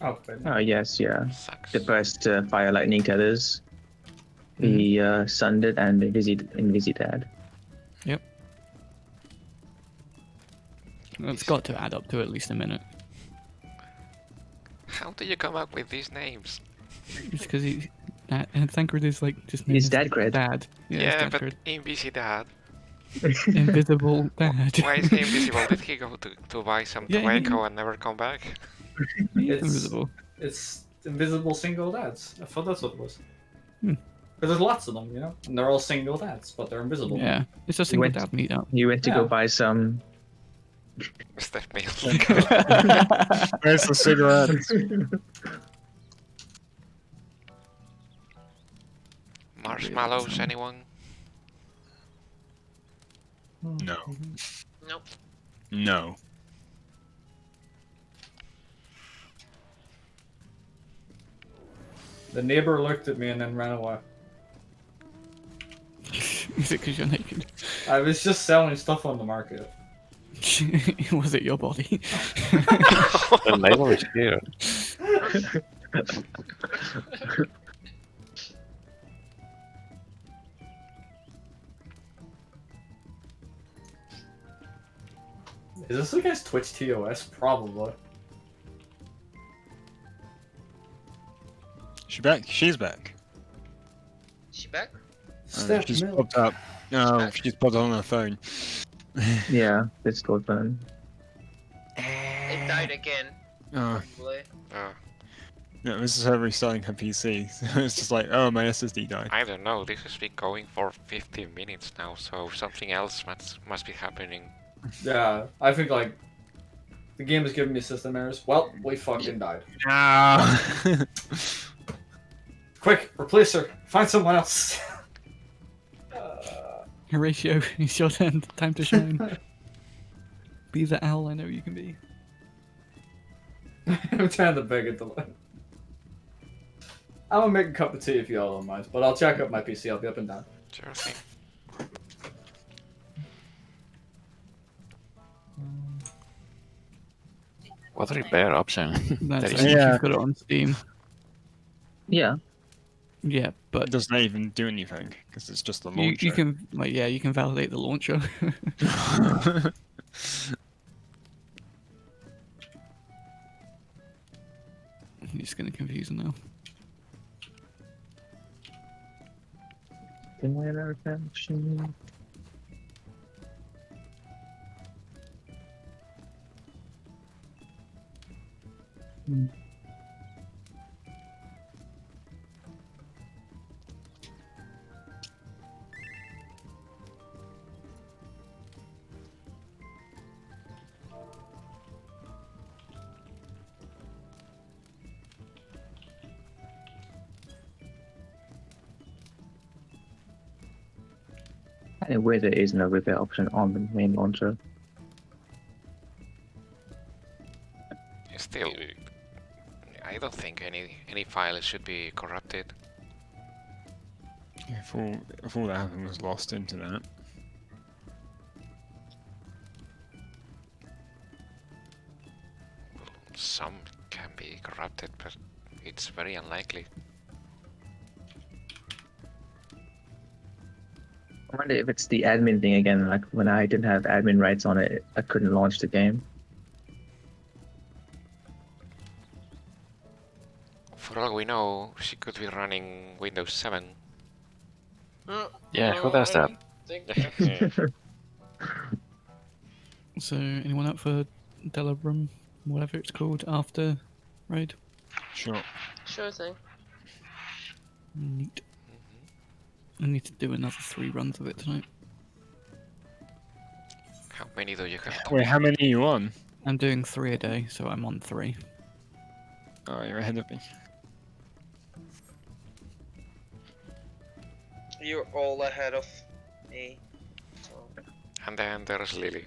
Oh, but Oh yes, yeah. Sucks. The first fire lightning tethers, the sundered and the Invisidad. Yep. It's got to add up to at least a minute. How do you come up with these names? It's because he. And Thancred is like just named He's as Dadgred. Dad. Yeah, it's but Dadgred. Invisidad. Invisible Dad. Why is he invisible? Did he go to buy some Yeah, tobacco and never come back? He's It's- invisible. it's invisible single dads. I thought that's what it was. Hmm. But there's lots of them, you know, and they're all single dads, but they're invisible. Yeah, it's a single went- dad meetup. You went to Yeah. go buy some. Steph Mills. Where's the cigarette? Marshmallows, anyone? No. Nope. No. The neighbor looked at me and then ran away. Is it because you're naked? I was just selling stuff on the market. Was it your body? The label is here. Is this against Twitch TOS? Probably. She's back. She's back. She back? Steph She's Mill. popped up. No, she's popped on her phone. Yeah, Discord phone. It died again. Oh, Probably. no, this is her restarting her PC. So it's just like, oh, my SSD died. I don't know, this has been going for 15 minutes now, so something else must be happening. Yeah, I think like the game is giving me system errors. Well, we fucking died. Ah. Quick, replace her. Find someone else. Horatio, it's your turn. Time to shine. Be the owl I know you can be. I'm trying to beg it to life. I'm gonna make a cup of tea if y'all don't mind, but I'll check up my PC. I'll be up and down. Sure thing. What a repair option. That's That it. is- Yeah. You've got it on Steam. Yeah. Yeah, It but does not even do anything because it's just the you launcher. can you can validate the launcher. It's gonna confuse them now. And where there is no repair option on the main launcher. Still, I don't think any file should be corrupted. If all that happened was lost internet. Some can be corrupted, but it's very unlikely. I wonder if it's the admin thing again. Like when I didn't have admin rights on it, I couldn't launch the game. For all we know, she could be running Windows 7. Yeah, who does that? So, anyone up for Delabrum, whatever it's called, after raid? Sure. Sure thing. Neat. I need to do another 3 runs of it tonight. How many do you have? Wait, how many are you on? I'm doing 3 a day, so I'm on 3. Oh, you're ahead of me. You're all ahead of me. So. And then there's Lily.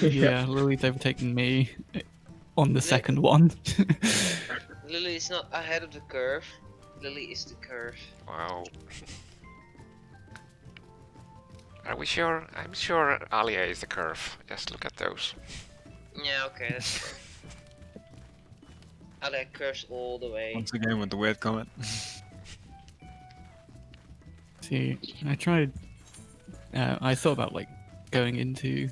Yeah, Lily's overtaken me on the second one. Lily is not ahead of the curve. Lily is the curve. Wow. Are we sure? I'm sure Alia is the curve. Just look at those. Yeah, okay, that's true. I like curves all the way. Once again with the weird comment. See, I tried. I thought about like going into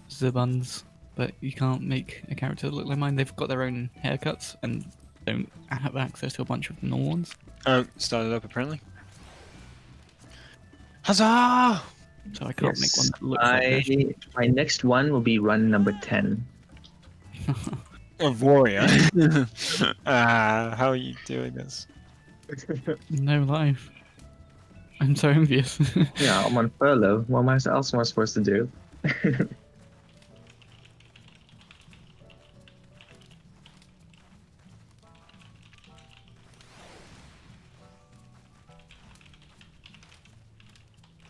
Zubans, but you can't make a character look like mine. They've got their own haircuts and don't have access to a bunch of the normal ones. Oh, started up apparently. Huzzah! So I can't make one Yes, that looks like this. my next one will be run number 10. A warrior. How are you doing this? No life. I'm so envious. Yeah, I'm on furlough. What else am I supposed to do?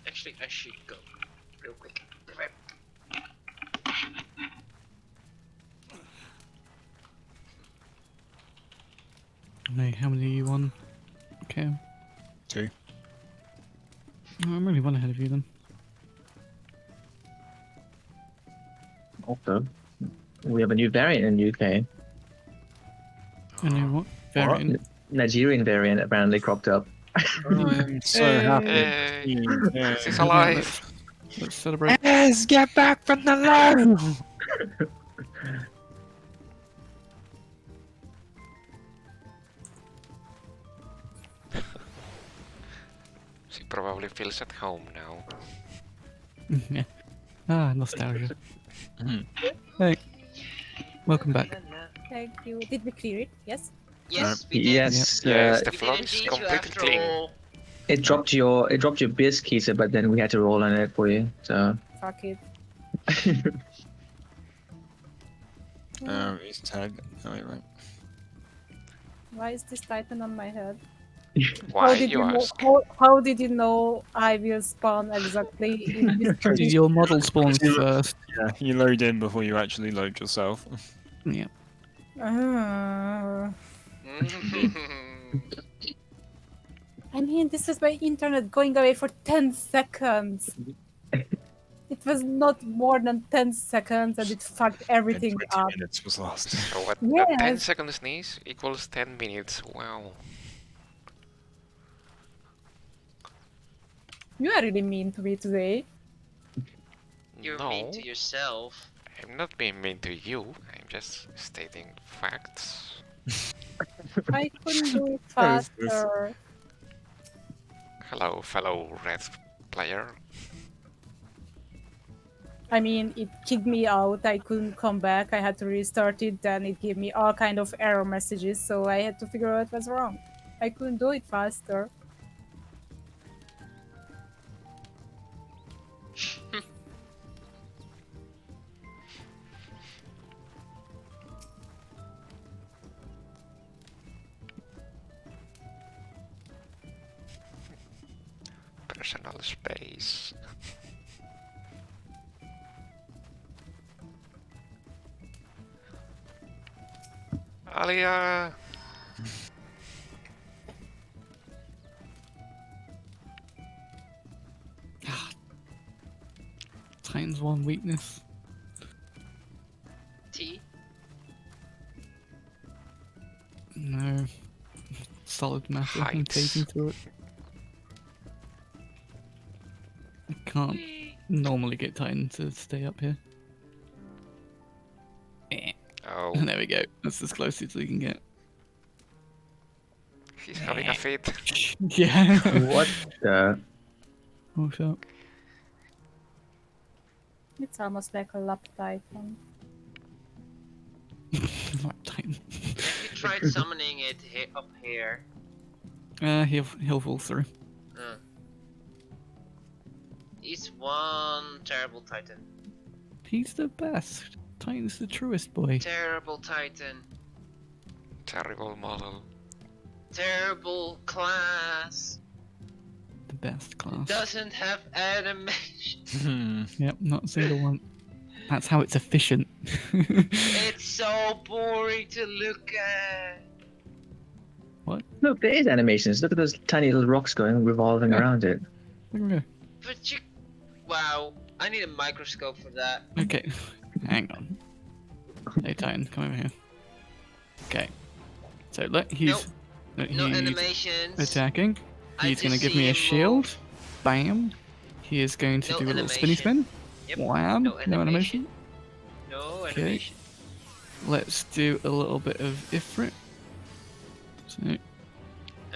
Actually, I should go real quick. No, how many are you on? Okay. 2. Oh, I'm only one ahead of you then. Also, we have a new variant in UK. I know what variant. Nigerian variant apparently cropped up. I'm so happy. Hey, she's alive. Let's celebrate. Yes, get back from the love! She probably feels at home now. Yeah. Ah, nostalgia. Mhm. Hey, welcome back. Thank you. Did we clear it? Yes. Yes, we did. Yes, Yes, the We floor did is indeed you completely after clean. all. it dropped your biz keys, but then we had to roll on it for you. So Fuck it. He's tagged. Oh, wait, right. Why is this Titan on my head? Why, did you know, ask? how did you know I will spawn exactly in this Because your model spawns You- first. Yeah, you load in before you actually load yourself. Yeah. I mean, this was my internet going away for 10 seconds. It was not more than 10 seconds and it fucked everything 20 up. minutes was lost. So what? Yes. 10 second sneeze equals 10 minutes. Wow. You are really mean to me today. You're No, mean to yourself. I'm not being mean to you. I'm just stating facts. I couldn't do it What is this? faster. Hello, fellow red player. I mean, it kicked me out. I couldn't come back. I had to restart it. Then it gave me all kind of error messages. So I had to figure out what's wrong. I couldn't do it faster. Personal space. Alia! Titan's one weakness. T. No. Solid matter. I'm Heights. taking to it. I can't normally get Titan to stay up here. Eh. Oh, There we go. That's as close as we can get. he's having a fit. Yeah. what the? Oh, shut. It's almost like a lap Titan. Titan. You tried summoning it up here. He'll fall through. He's one terrible Titan. He's the best. Titan's the truest boy. Terrible Titan. Terrible model. Terrible class. best class. Doesn't have animation. Hmm. Yep, not a single one. That's how it's efficient. It's so boring to look at. Look, there is animations. Look at those tiny little rocks going, revolving around it. But you. Wow. I need a microscope for that. Okay, hang on. Hey Titan, come over here. Okay. So look, he's No animations. attacking. I He's gonna just give see me a him shield. move. Bam. He is going to No do a little spinny animation. spin. Yep. Wham. No No animation. No Okay. animation. Let's do a little bit of Ifrit. So,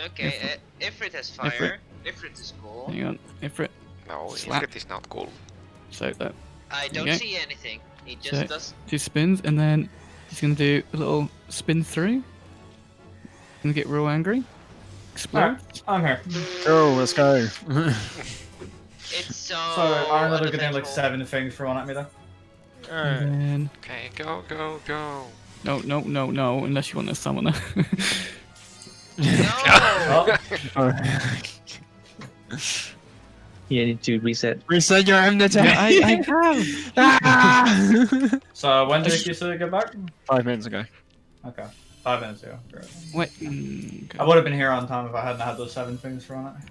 Okay, Ifrit has fire. Ifrit is cool. hang on, Ifrit. No, Slap. it is not cool. So that I There don't you go. see anything. He just So- does. 2 spins, and then he's gonna do a little spin through. And get real angry. Explode. Alright, I'm here. Go, let's go. It's so. So Iron Leather getting like unaffectable. 7 things thrown at me there. And then Okay, go, go, go. no, unless you want to summon her. No! Oh, You need to reset. Reset your enmity. Yeah, I have. Ah! so when did you say get back? 5 minutes ago. Okay, 5 minutes ago. Great. Wait. I Okay. would have been here on time if I hadn't had those 7 things thrown at me.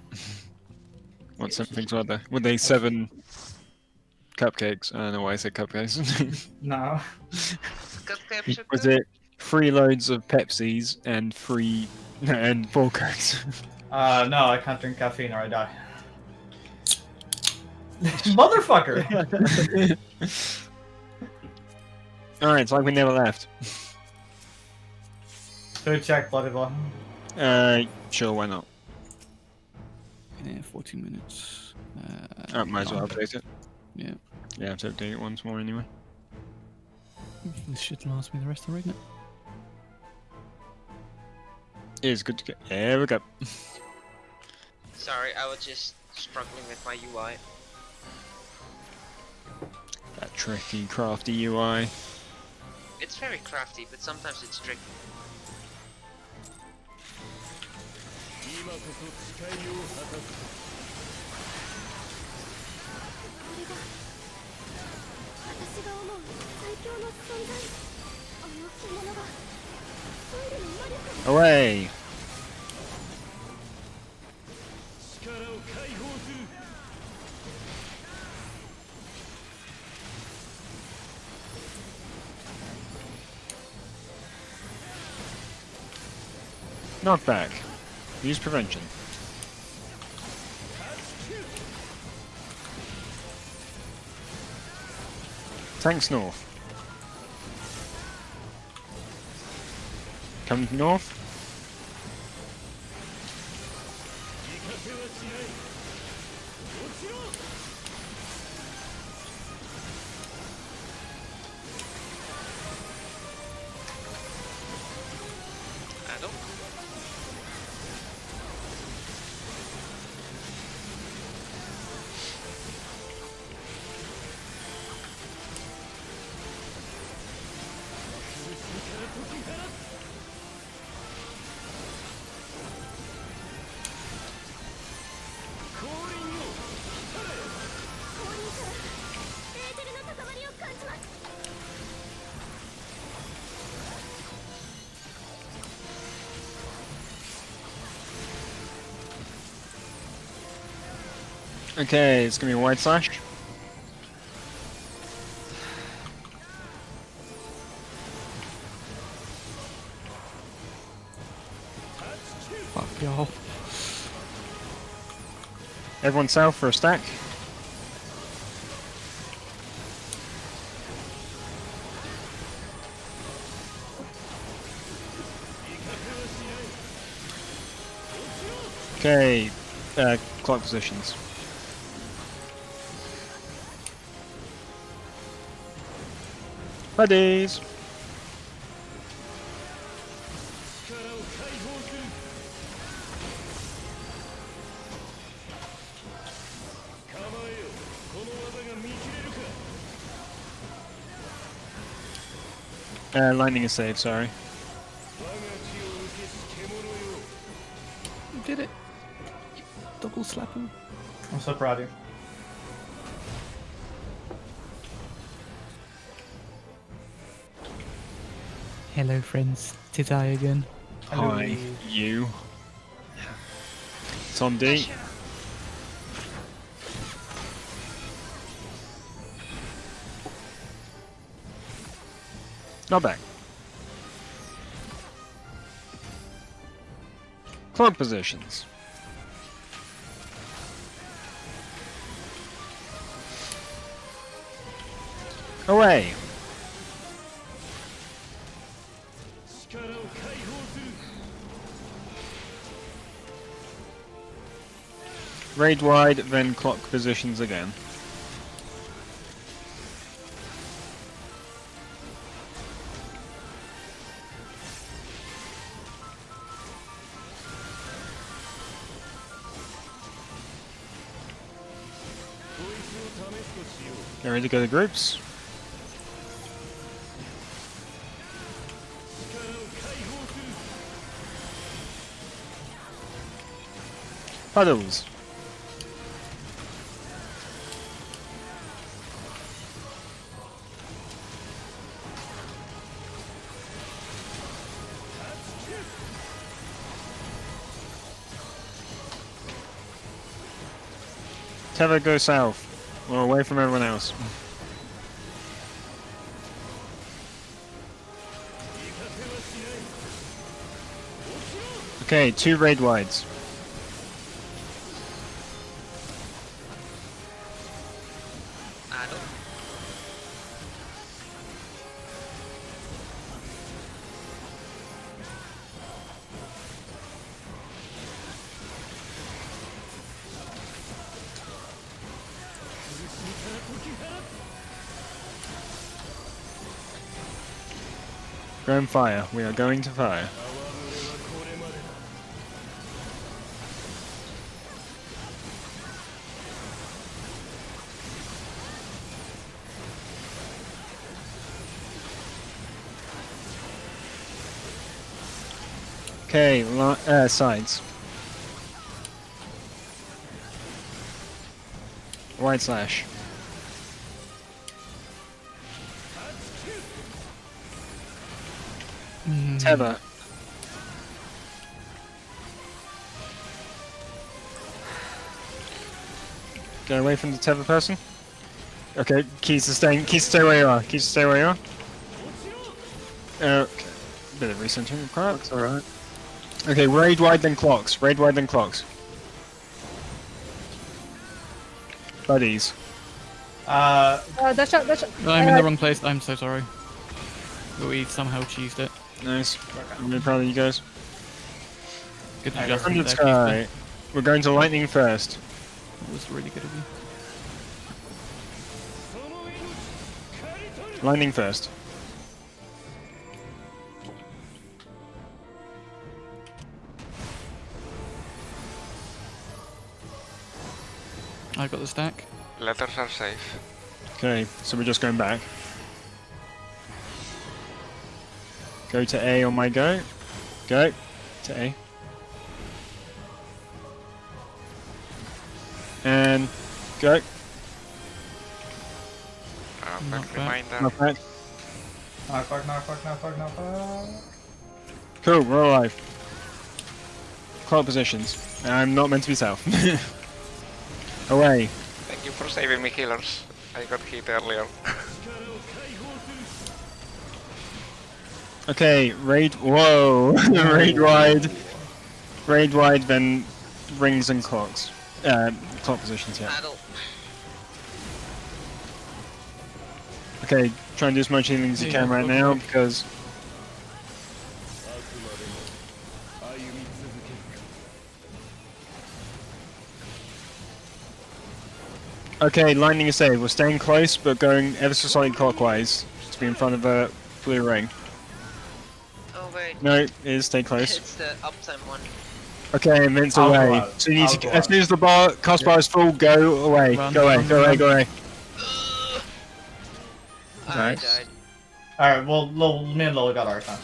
What 7 things were there? Were they 7 cupcakes? I don't know why I said cupcakes. No. Cupcakes are Was good. it 3 loads of Pepsis and 4 Cokes? No, I can't drink caffeine or I die. Motherfucker! Alright, it's like we never left. Food check, bloody blah. Sure, why not? Yeah, 14 minutes. Might as well update it. Yeah. Yeah, I have to update it once more anyway. This should last me the rest of the rig. It is good to get. There we go. Sorry, I was just struggling with my UI. That tricky, crafty UI. It's very crafty, but sometimes it's tricky. Away! Knockback. Use prevention. Tanks north. Come north. I don't. Okay, it's gonna be a wide slash. Fuck y'all. Everyone south for a stack. Okay, clock positions. Buddies! Lightning is saved, sorry. You did it. Double Triple slapple. I'm so proud of you. Hello, friends. Tis I again. Hi, you. It's on D. Not back. Club positions. Away. Raid wide, then clock positions again. Get ready to go to groups. Puddles. Tether, go south. Or away from everyone else. Okay, 2 raid wides. Adel. Going fire. We are going to fire. Okay, sides. Right slash. Tether. Get away from the tether person. Okay, keys to stay where you are. Keys to stay where you are. Okay. Bit of recentering required. That's alright. Okay, raid wide then clocks. Raid wide then clocks. Buddies. Dash out, dash out. I'm in the wrong place. I'm so sorry. But we somehow cheesed it. Nice. I'm really proud of you guys. Good adjustment 100 there, sky. Keith. We're going to lightning first. That was really good of you. Lightning first. I got the stack. Letters are safe. Okay, so we're just going back. Go to A on my go. Go to A. And go. Not Quick bad. reminder. Not bad. Knock. Cool, we're alive. Clock positions. I'm not meant to be south. Away. Thank you for saving me, healers. I got hit earlier. Okay, raid. Whoa! Raid wide, then rings and clocks. Clock positions, yeah. Adel. Okay, try and do as much healing as you can right now because. Okay, lightning is saved. We're staying close, but going ever so slightly clockwise to be in front of a blue ring. Oh wait. No, it is stay close. It's the uptime one. Okay, and it's I'll go away. out. So you need I'll to, go as out. soon as the cost bar is full, go away. Run, Go away, run, go away, run. go away. I Nice. died. Alright, well, me and Lolo got ours now.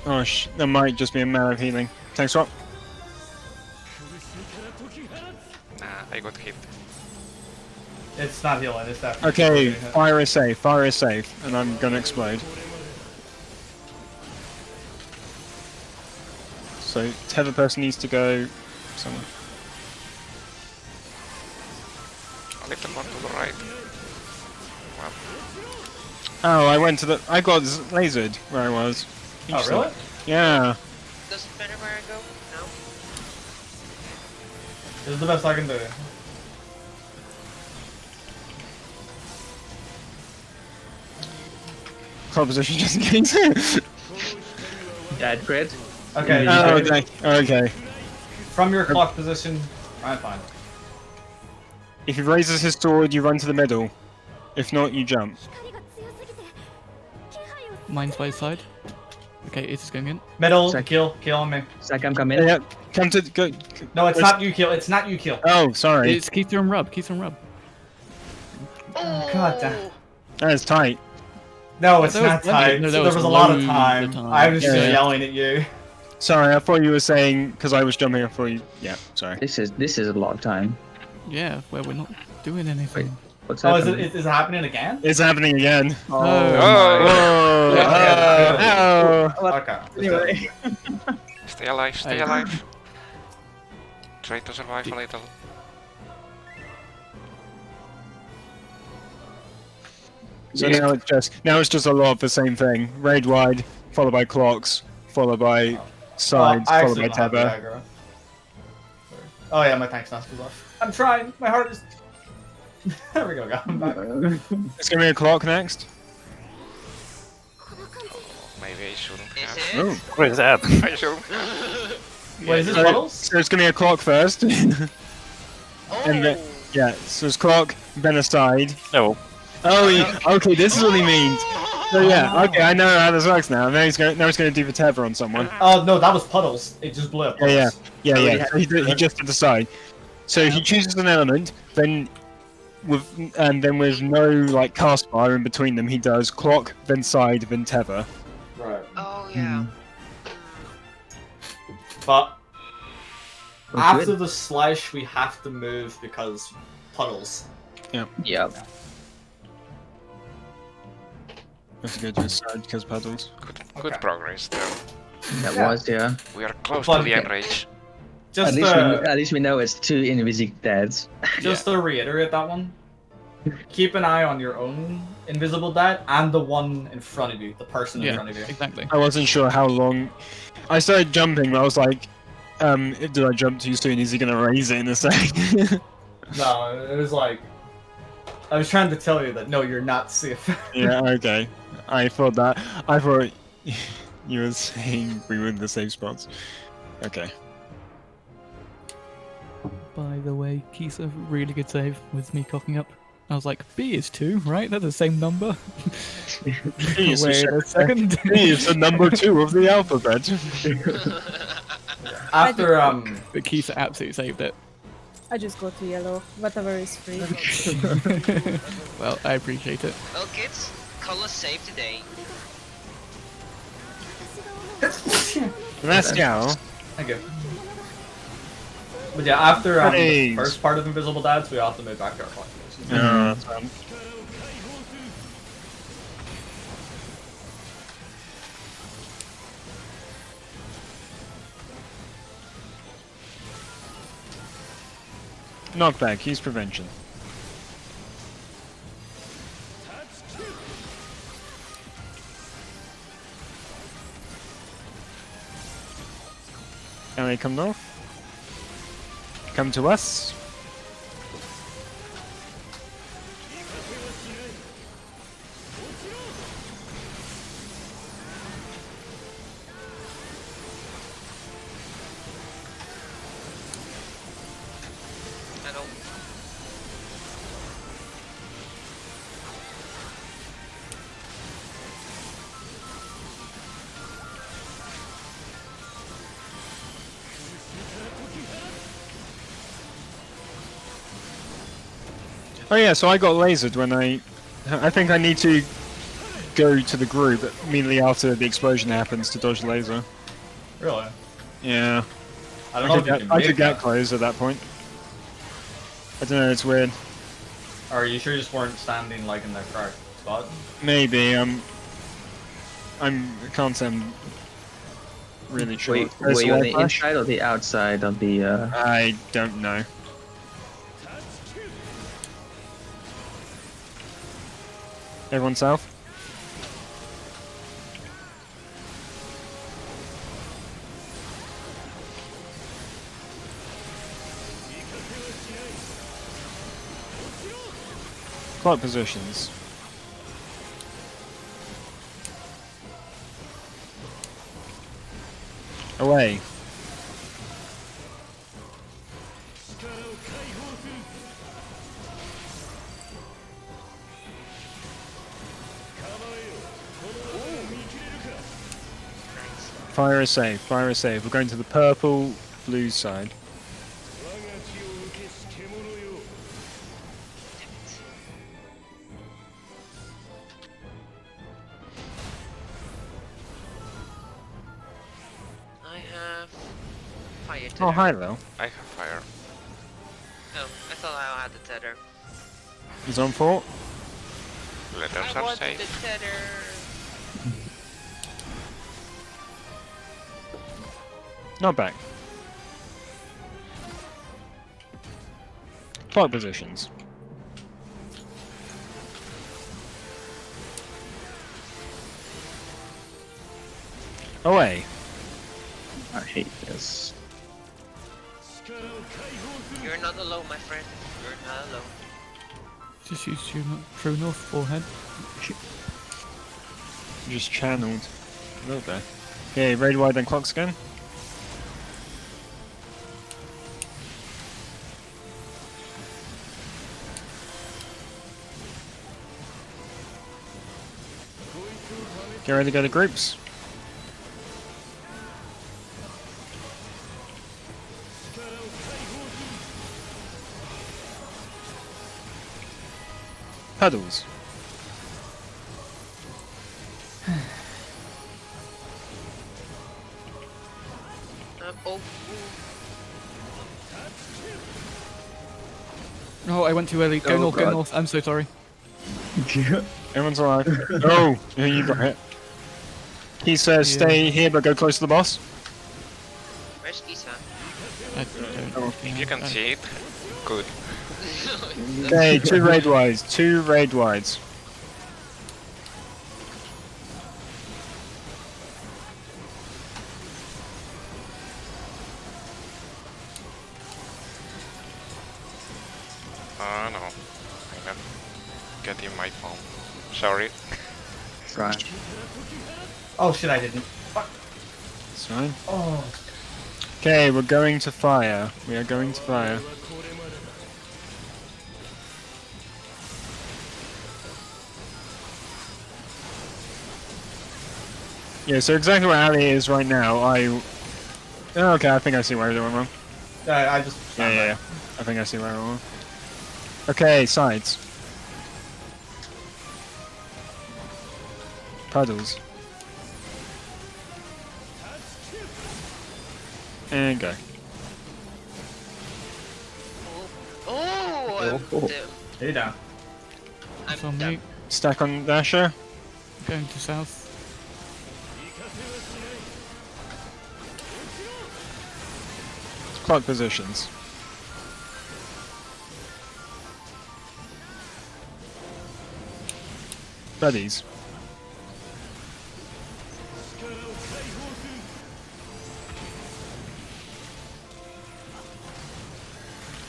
Oh that might just be a matter of healing. Thanks, Rob. I got hit. It's not healing. It's definitely. Okay, getting hit. fire is safe, and I'm gonna explode. So, tether person needs to go somewhere. A little more to the right. Well, Oh, I went to the. I got lasered where I was. Oh really? Yeah. Doesn't matter where I go. No. This is the best I can do. Proposition just in case. Dad crit. Okay. Oh, okay. okay. Okay. From your clock position, I'm fine. If he raises his sword, you run to the middle. If not, you jump. Mine's by the side. Okay, it's going in. Middle, Sec- kill on me. Zach, I'm coming. Yeah, come to go. No, it's Where's- not you kill. It's not you kill. Oh, sorry. It's Keith and Rub. Keith and Rub. God damn. That is tight. No, it's There was not plenty- tight. no, There there was was a lot of loads of time. time. I was just Yeah. yelling at you. Sorry, I thought you were saying because I was jumping. I thought you. Yeah, sorry. This is a lot of time. Yeah, where we're not doing anything. What's Oh, happening? is it happening again? It's happening again. Oh. Oh! Whoa! Yeah. Oh! Okay. Anyway. Stay alive, stay I- alive. Try to survive a little. So now it's just a lot of the same thing. Raid wide, followed by clocks, followed by sides, I followed actually by don't have the tether. aggro. Sorry. Oh yeah, my tank snaps was off. I'm trying. My heart is. There we go. Got him back. It's gonna be a clock next. Maybe I shouldn't Is have. it? Oh. What is that? I shouldn't. Wait, is this So, puddles? so it's gonna be a clock first. Oh. And then- Yeah, so it's clock, then a side. No. Oh, okay, this is what he means. So yeah, okay, I know how this works now. Now he's gonna do the tether on someone. Oh no, that was puddles. It just blew up. Yeah, yeah, Puddles. yeah. So he just did the side. So he chooses an element, then with no like cast bar in between them, he does clock, then side, then tether. Right. Oh yeah. But Oh, after good. the slash, we have to move because puddles. Yeah. Have to go to his side because puddles. Good Okay. progress there. That Yeah. was, yeah. We are close Fun to the game. enrage. Just At least we know it's two invisible dads. just to reiterate that one, keep an eye on your own invisible dad and the one in front of you, the person in Yeah, front of you. exactly. I wasn't sure how long. I started jumping, but I was like, did I jump too soon? Is he gonna raise it in a sec? No, it was like I was trying to tell you that no, you're not safe. Yeah, okay. I thought you were saying we were in the same spots. Okay. By the way, Keith's a really good save with me cocking up. I was like, B is 2, right? They're the same number. He is Wait a second. He is the number 2 of the alphabet. After But Keith absolutely saved it. I just go to yellow, whatever is free. Well, I appreciate it. Well, kids, color save today. Let's go. Thank you. But yeah, after the Thanks. first part of Invisible Dads, we have to move back to our clock positions. No, that's fine. Knockback, he's prevention. Can they come north? Come to us. I know. Oh yeah, so I got lasered when I think I need to go to the group immediately after the explosion happens to dodge the laser. Really? Yeah. I don't know if you can I make could get that. close at that point. I don't know, it's weird. Are you sure you just weren't standing like in the correct spot? Maybe, I can't say I'm really sure. Wait, There's were you on wall the flash. inside or the outside of the? I don't know. Everyone south? Clock positions. Away. Fire is safe, fire is safe. We're going to the purple, blue side. I have fire tether. Oh, hi, Lil. I have fire. Oh, I thought I had the tether. He's on fort. Letters I are want safe. the tether. Not back. Clock positions. Away. I hate this. You're not alone, my friend. You're not alone. Just use true north forehead. Just channeled. A little bit. Okay, raid wide then clocks again. Get ready to go to groups. Puddles. Oh, Oh, I went too early. Go Oh, north, go God. north. I'm so sorry. Everyone's alive. Oh, yeah, you got hit. He says stay here but go close to the boss. where's Kisa? I don't, If you can see it, good. Okay, 2 raid wides. 2 raid wides. Oh no. I'm not getting my phone. Sorry. Right. Oh shit, I didn't. Fuck. That's fine. Oh. Okay, we're going to fire. We are going to fire. Yeah, so exactly where Ali is right now, Oh, okay, I think I see where I went wrong. Yeah, I just. Yeah. I think I see where I went wrong. Okay, sides. Puddles. And go. Oh, I'm Oh. dumb. Stay down. it's on I'm me. dumb. Stack on Dasher. Going to south. Clock positions. Buddies.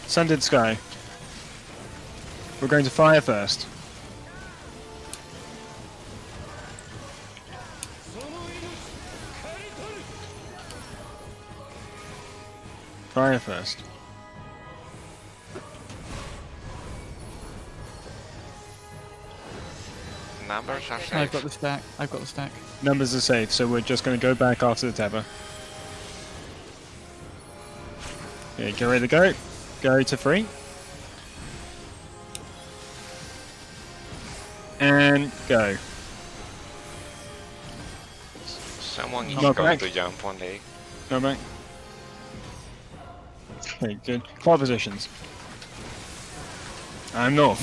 Sanded sky. We're going to fire first. Fire first. Numbers are safe. I've got the stack. I've got the stack. Numbers are safe, so we're just going to go back after the tether. Okay, get ready to go. Go to 3. And go. Someone is Knock going back. to jump one day. Go back. Okay, good. Clock positions. I'm north.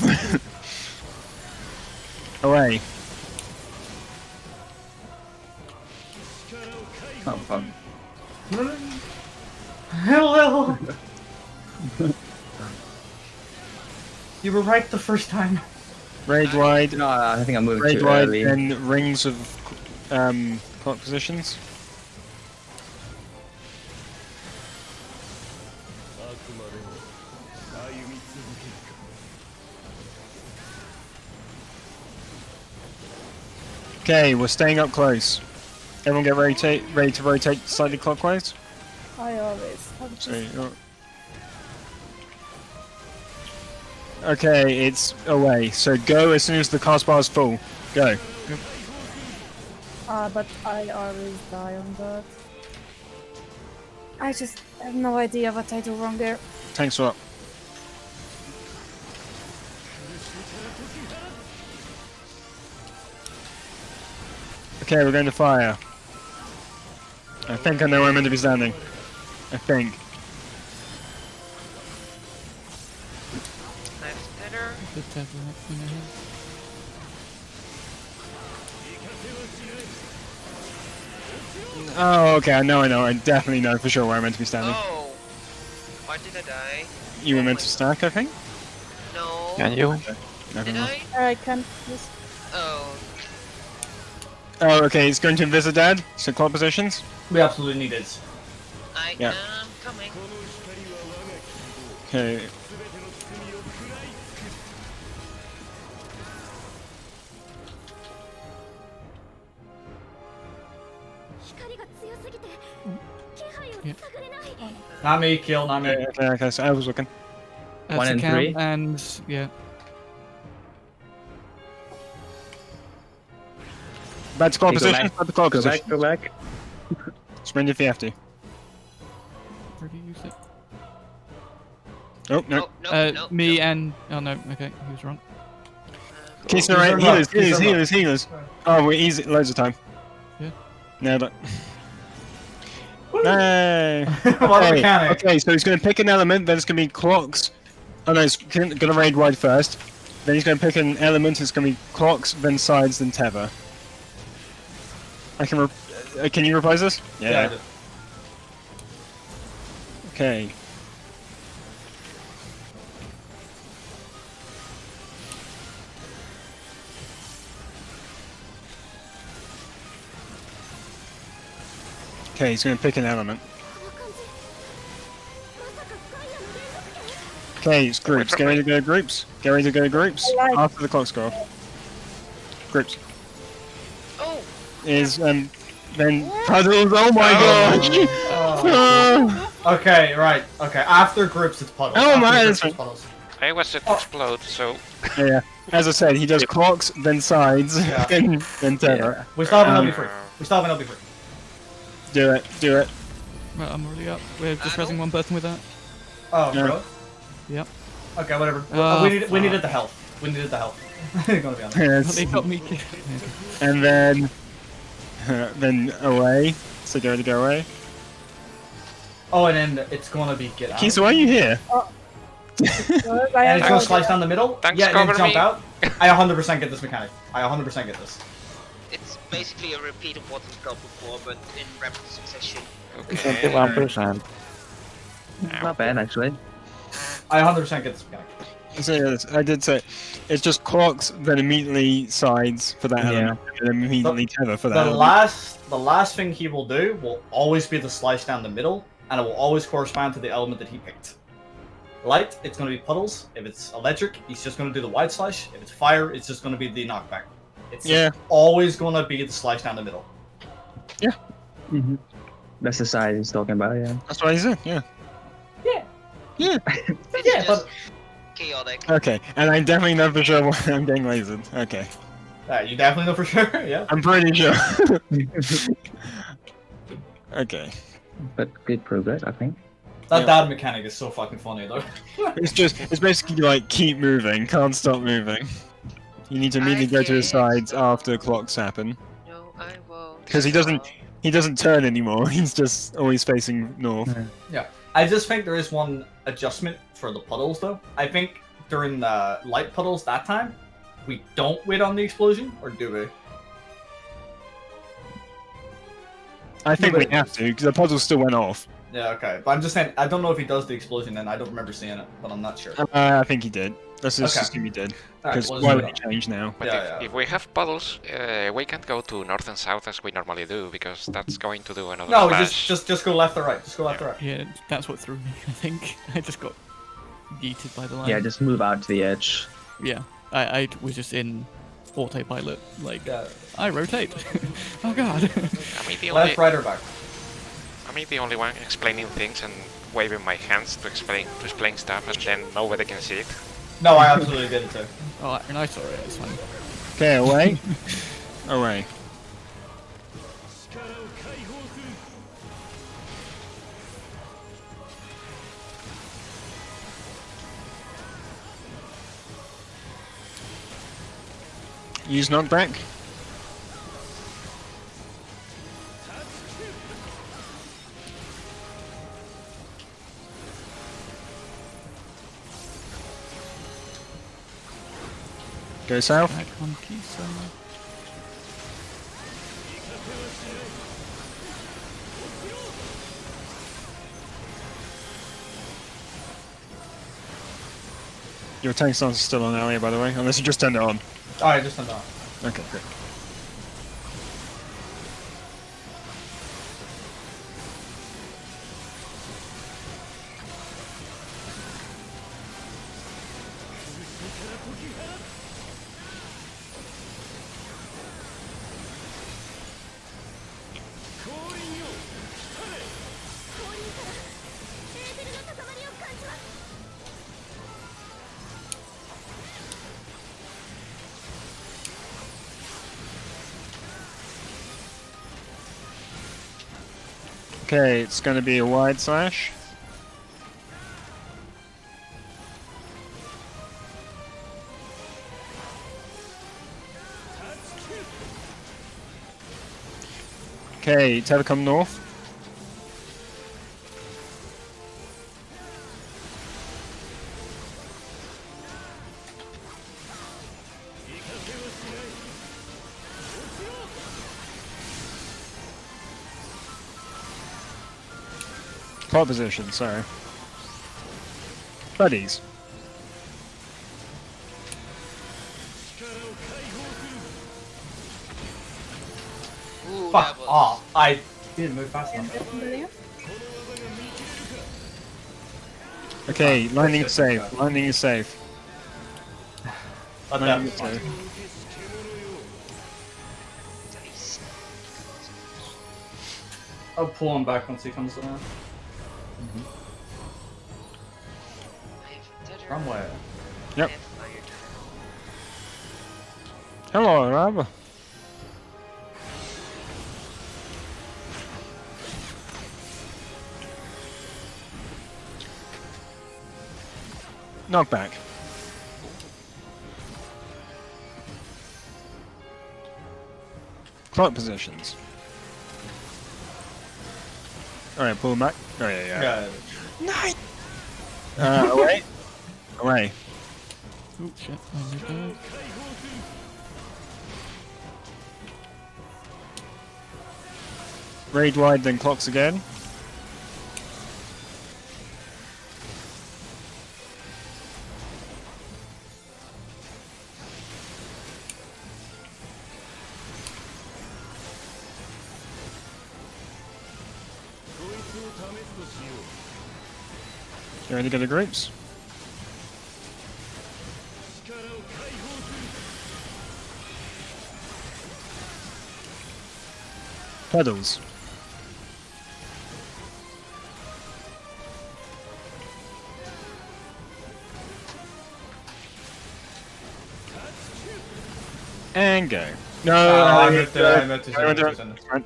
Away. Oh fuck. Hello. You were right the first time. Raid wide. No, I think I moved Raid too wide early. and rings of clock positions. Okay, we're staying up close. Everyone get ready to rotate slightly clockwise. I always have So, this. okay, it's away. So go as soon as the cast bar is full. Go. But I always die on that. I just have no idea what I do wrong there. Tank swap. Okay, we're going to fire. I think I know where I'm meant to be standing. I think. Left stutter. The tether up in ahead. Oh, okay, I know. I definitely know for sure where I'm meant to be standing. Oh! Why did I die? You were meant to stack, I think? No. Can you? Never Did mind. I? I can't just... Oh. Oh, okay, it's going to Invisidad, so clock positions. We absolutely need it. I Yeah. am coming. Okay. Not me, kill, not me. Okay, so I was looking. That's One a and count, three. and yeah. Back to clock Okay, go position. back. Back to clock Go position. back, go back. Sprint if you have to. Already used it. Oh, no. No. Me no. and oh no, okay, he was wrong. Keys He's right. on Healers, rock, he's on healers. Oh, we're easy. Loads of time. Yeah. Nailed it. Hey. What a mechanic. Okay, so he's going to pick an element, then it's going to be clocks. Oh no, he's going to raid wide first. Then he's going to pick an element, it's going to be clocks, then sides, then tether. I can can you reprise this? Yeah, I did. Okay. Okay, he's going to pick an element. Okay, it's groups. Get ready to go groups. Get ready to go groups. I like- After the clocks go off. Groups. Oh! Is then puddles. Oh my gosh! Oh. Okay, right. Okay, after groups it's puddles. Oh, After man, groups, that's it's puddles. I was to explode, so Yeah, as I said, he does clocks, then sides, Yeah. then tether. We still have an LB free. We still have an LB free. Do it, do it. Right, I'm already up. We're just I resing don't- one person with that. Oh, Yeah. really? Yep. Okay, whatever. Oh, we needed the health. We needed the health. Gonna be honest. Yes. They got me. And then away. So go to go away. Oh, and then it's gonna be get out. Keith, why are you here? I And it's have gonna slice down the middle. Thanks, Yeah, and then cover jump me. out. I 100% get this mechanic. I 100% get this. It's basically a repeat of what we've got before, but in rapid succession. okay. 21%. Not bad, actually. I 100% get this mechanic. So yes, I did say it's just clocks, then immediately sides for that Yeah. element, and then immediately tether for that The element. last thing he will do will always be the slice down the middle, and it will always correspond to the element that he picked. Light, it's going to be puddles. If it's electric, he's just going to do the wide slash. If it's fire, it's just going to be the knockback. It's just Yeah. always going to be the slice down the middle. Mm-hmm. That's the side he's talking about, yeah. That's what he said. Yeah. Yeah. Yeah. It's Yeah, just but chaotic. Okay, and I definitely know for sure when I'm getting lasered. Okay, you definitely know for sure. Yeah. I'm pretty sure. Okay. But good progress, I think. That mechanic is so fucking funny though. It's basically like keep moving, can't stop moving. You need to immediately go to his sides after clocks happen. No, I won't. 'Cause he doesn't turn anymore, he's just always facing north. I just think there is one adjustment for the puddles though. I think during the light puddles that time, we don't wait on the explosion, or do we? I think we but- have to, because the puzzle still went off. Yeah, okay. But I'm just saying, I don't know if he does the explosion, and I don't remember seeing it, but I'm not sure. I think he did. Let's just Okay. assume he did. Alright, Because well, why let's would do he change now? But Yeah, if we have puddles, we can't go to north and south as we normally do, because that's going to do another No, slash. just go left or right. Just go left or right. Yeah, that's what threw me, I think. I just got yeeted by the line. Yeah, just move out to the edge. Yeah, I was just in autopilot, like, Yeah. I rotate. Oh god. I mean, the only, Left, right, or back. the only one explaining things and waving my hands to explain stuff, and then nobody can see it. No, I absolutely did it too. Oh, and I saw it, it's fine. Okay, away. Away. Use knockback. Go south. Back on Kisa. Your tank stance is still on earlier, by the way, unless you just turned it on. Alright, just turn it on. Okay, good. Okay, it's going to be a wide slash. Okay, telecom north. Plot position, sorry. Buddies. Ooh, Fuck that was... off. I didn't move fast enough. Okay, landing is safe. Landing is safe. Let Landing that is fine. safe. I'll pull him back once he comes around. From where? Yep. Hello, Rob. Knockback. Clock positions. Alright, pull him back. Oh, yeah. Away. Away. Oh shit, I moved out. Raid wide, then clocks again. You ready to go to groups? Pedals. And go. No, I meant to I say went to-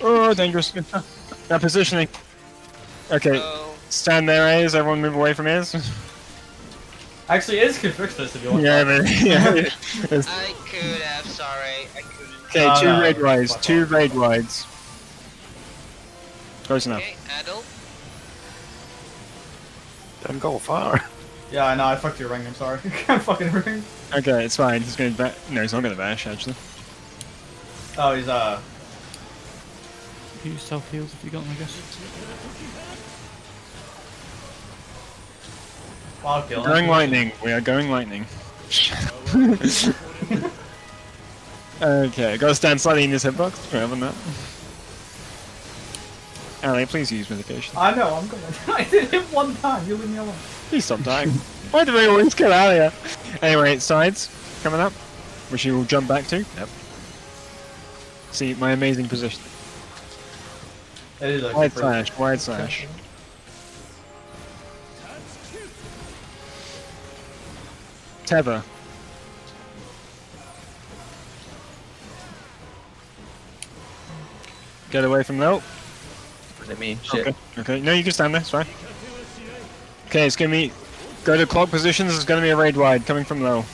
Oh, dangerous. Now positioning. Okay, Oh, stand there, A's. Everyone move away from A's. Actually, Iz can fix this if you want. Yeah, but yeah. It's- I could have, sorry, I couldn't. Okay, No, two no, raid wides. fuck Two off. raid wides. Close enough. Okay, adult. Don't go far. Yeah, I know. I fucked your ring. I'm sorry. Can't fucking ring. Okay, it's fine. He's going to no, he's not going to bash actually. Oh, he's Use self heals if you got them, I guess. wild kill. Going lightning. We are going lightning. Okay, gotta stand slightly in his hitbox. We haven't that. Ali, please use medication. I know. I'm gonna. I did it one time. You leave me alone. Please stop dying. Why do we always kill Alia? Anyway, sides coming up, which he will jump back to. Yep. See my amazing position. It is actually Wide pretty- slash, wide slash. Tether. Get away from that. Let me shit. Okay. Okay. No, you can stand there. It's fine. Okay, it's gonna be. Go to clock positions. It's gonna be a raid wide coming from low.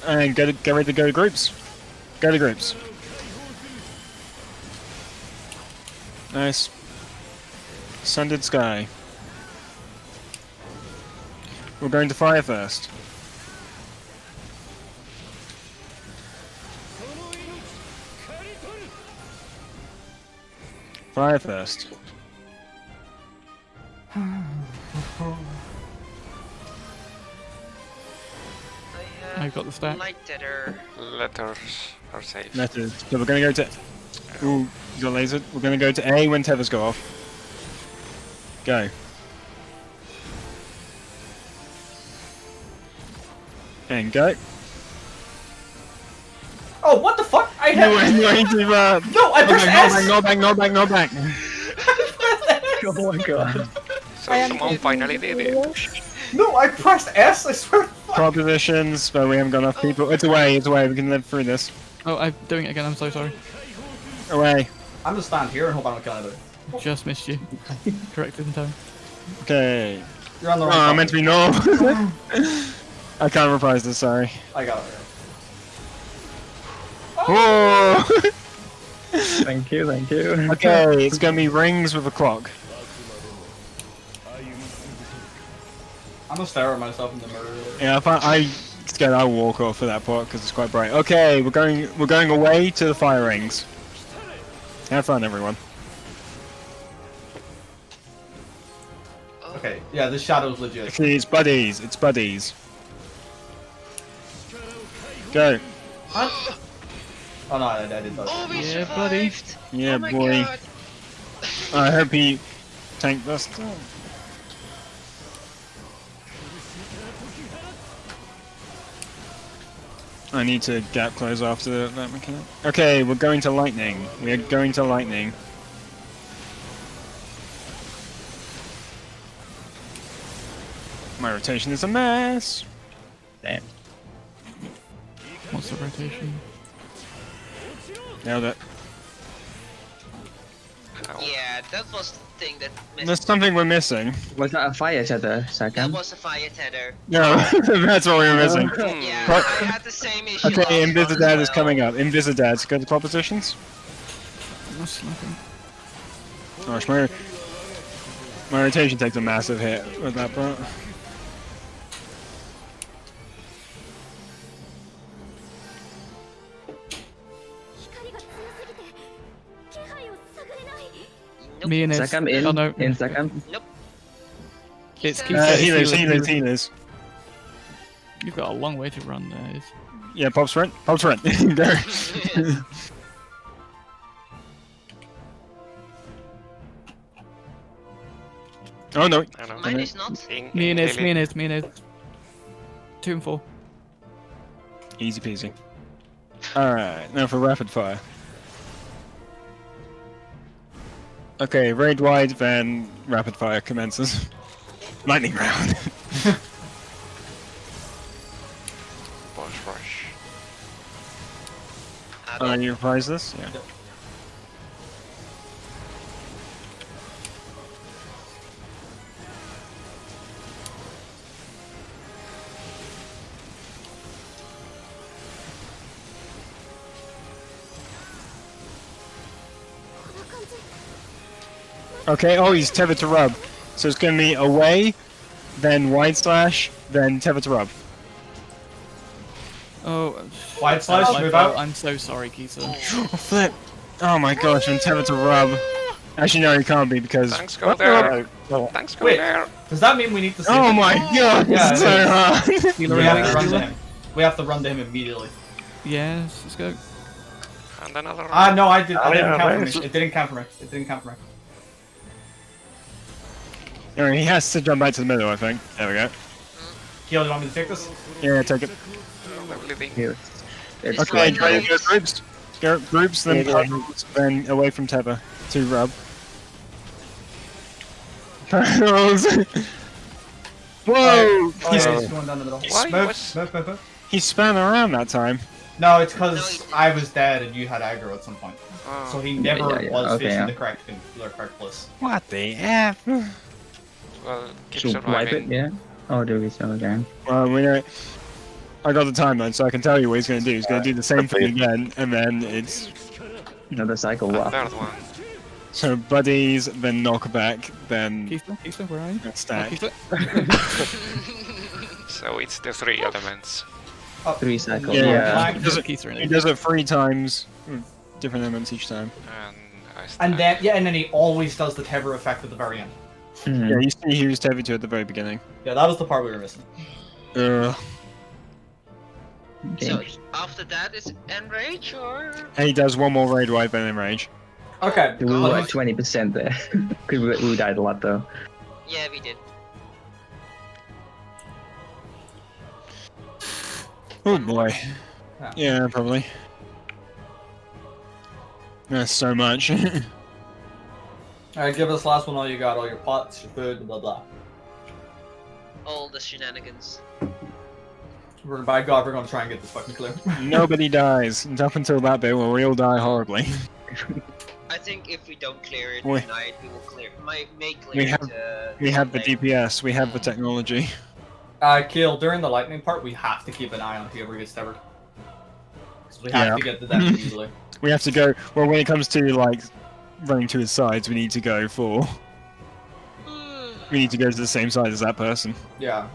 And get ready to go to groups. Go to groups. Nice. Sundered sky. We're going to fire first. Fire first. I've got the stack. Light tether. Letters are safe. Letters. So we're gonna go to. Ooh, you got lasered. We're gonna go to A when tethers go off. Go. And go. Oh, what the fuck? I No, had. way to No, I pressed S. no back, no back, no back, no back. Oh my god. So someone finally did it. No, I pressed S. I swear. Propositions, but we haven't got enough people. It's away, it's away. We can live through this. Oh, I'm doing it again. I'm so sorry. Away. I'm just stand here and hope I don't kill anybody. Just missed you. Corrected in time. Okay. You're on the Oh, right. I'm meant to be normal. I can't reprise this, sorry. I got it. Whoa! Thank you, thank you. Okay, it's gonna be rings with a clock. I'm gonna stare at myself in the mirror. Yeah, if I scared I'll walk off for that part because it's quite bright. Okay, we're going away to the fire rings. Have fun, everyone. Okay, yeah, this shadow's legit. Okay, it's buddies. It's buddies. Go. Oh no, I did that. Oh, we Yeah, buddy. survived! Yeah, Oh my boy. god! I hope he tank bust. I need to gap close after that mechanic. Okay, we're going to lightning. We are going to lightning. My rotation is a mess. Damn. What's the rotation? Nailed it. Yeah, that was the thing that There's missed. something we're missing. Was that a fire tether, That Sakam? was a fire tether. No, that's what we were missing. Yeah, Pro- I had the same issue. last Okay, month as Invisidad is well. coming up. Invisidad, go to clock positions. What's slapping? Gosh, my rotation takes a massive hit with that part. Nope. Me and his. Sakam in. Oh no. In Sakam. It's He's keep out. Healers, healers, healers, healers. healers. You've got a long way to run there. Is. Yeah, pop sprint, pop sprint. Go. Oh no. I know. Mine is not. Me and his. Me and his. Me and his. 2 and 4. Easy peasy. Alright, now for rapid fire. Okay, raid wide, then rapid fire commences. Lightning round. Boss rush. You reprise this? Yeah. Okay, oh, he's tethered to rub. So it's going to be away, then wide slash, then tethered to rub. Oh, Wide slash, my move fault. out. I'm so sorry, Kisa. Oh, flip. Oh my gosh, I'm tethered to rub. Actually, no, he can't be because... Thanks, go there. Thanks, go Wait. there. Does that mean we need to save Oh him? my god, Yeah, it's it so is. hard. Healer We have to away, run to healer. him. We have to run to him immediately. Yes, let's go. And another. No, I didn't yeah, count for nice. me. It didn't count for me. It didn't count for me. Alright, he has to jump back to the middle, I think. There we go. Keel, you want me to take this? Yeah, take it. Lovely. Here. It's It's Okay, like go groups. Go groups, then Yeah, then away from tether to rub. Turtles. Whoa! Oh, He's, yeah, he's going down the middle. Why Move, was- move. he span around that time. No, it's because I was dead and you had aggro at some point. Oh. So he never yeah. was Okay, facing yeah. the correct place. What the F? Well, keep Should wipe it, surviving. yeah? Oh, do we so again? Well, we know. I got the timeline, so I can tell you what he's going to do. He's going to do the same thing again, and then it's Another cycle, And wow. third one. so buddies, then knockback, then Kisa, where are you? stack. Kisa? So it's the three elements. Oh, 3 cycles, Yeah, yeah. He does it, Kisa in he it. does it 3 times, different elements each time. And I and stack. then he always does the tether effect at the very end. Mhm. Yeah, you see he was tethered to at the very beginning. Yeah, that was the part we were missing. Okay. So after that is enrage or And he does one more raid wipe and then rage. Okay. We were well, like 20% there. 'Cause we died a lot though. yeah, we did. Oh boy. Yeah. Yeah, probably. That's so much. Alright, give us the last one all you got, all your pots, your food, blah blah. All the shenanigans. By God, we're gonna try and get this fucking clear. Nobody dies. It's up until that bit where we all die horribly. I think if we don't clear it We- tonight, we will clear. May clear We it. have- We have the Sunday. DPS, we have the technology. Keel, during the lightning part, we have to keep an eye on whoever gets severed. 'Cause we have Yeah. to get the death easily. We have to go, well, when it comes to, like, running to his sides, we need to go for... We need to go to the same side as that person. Yeah.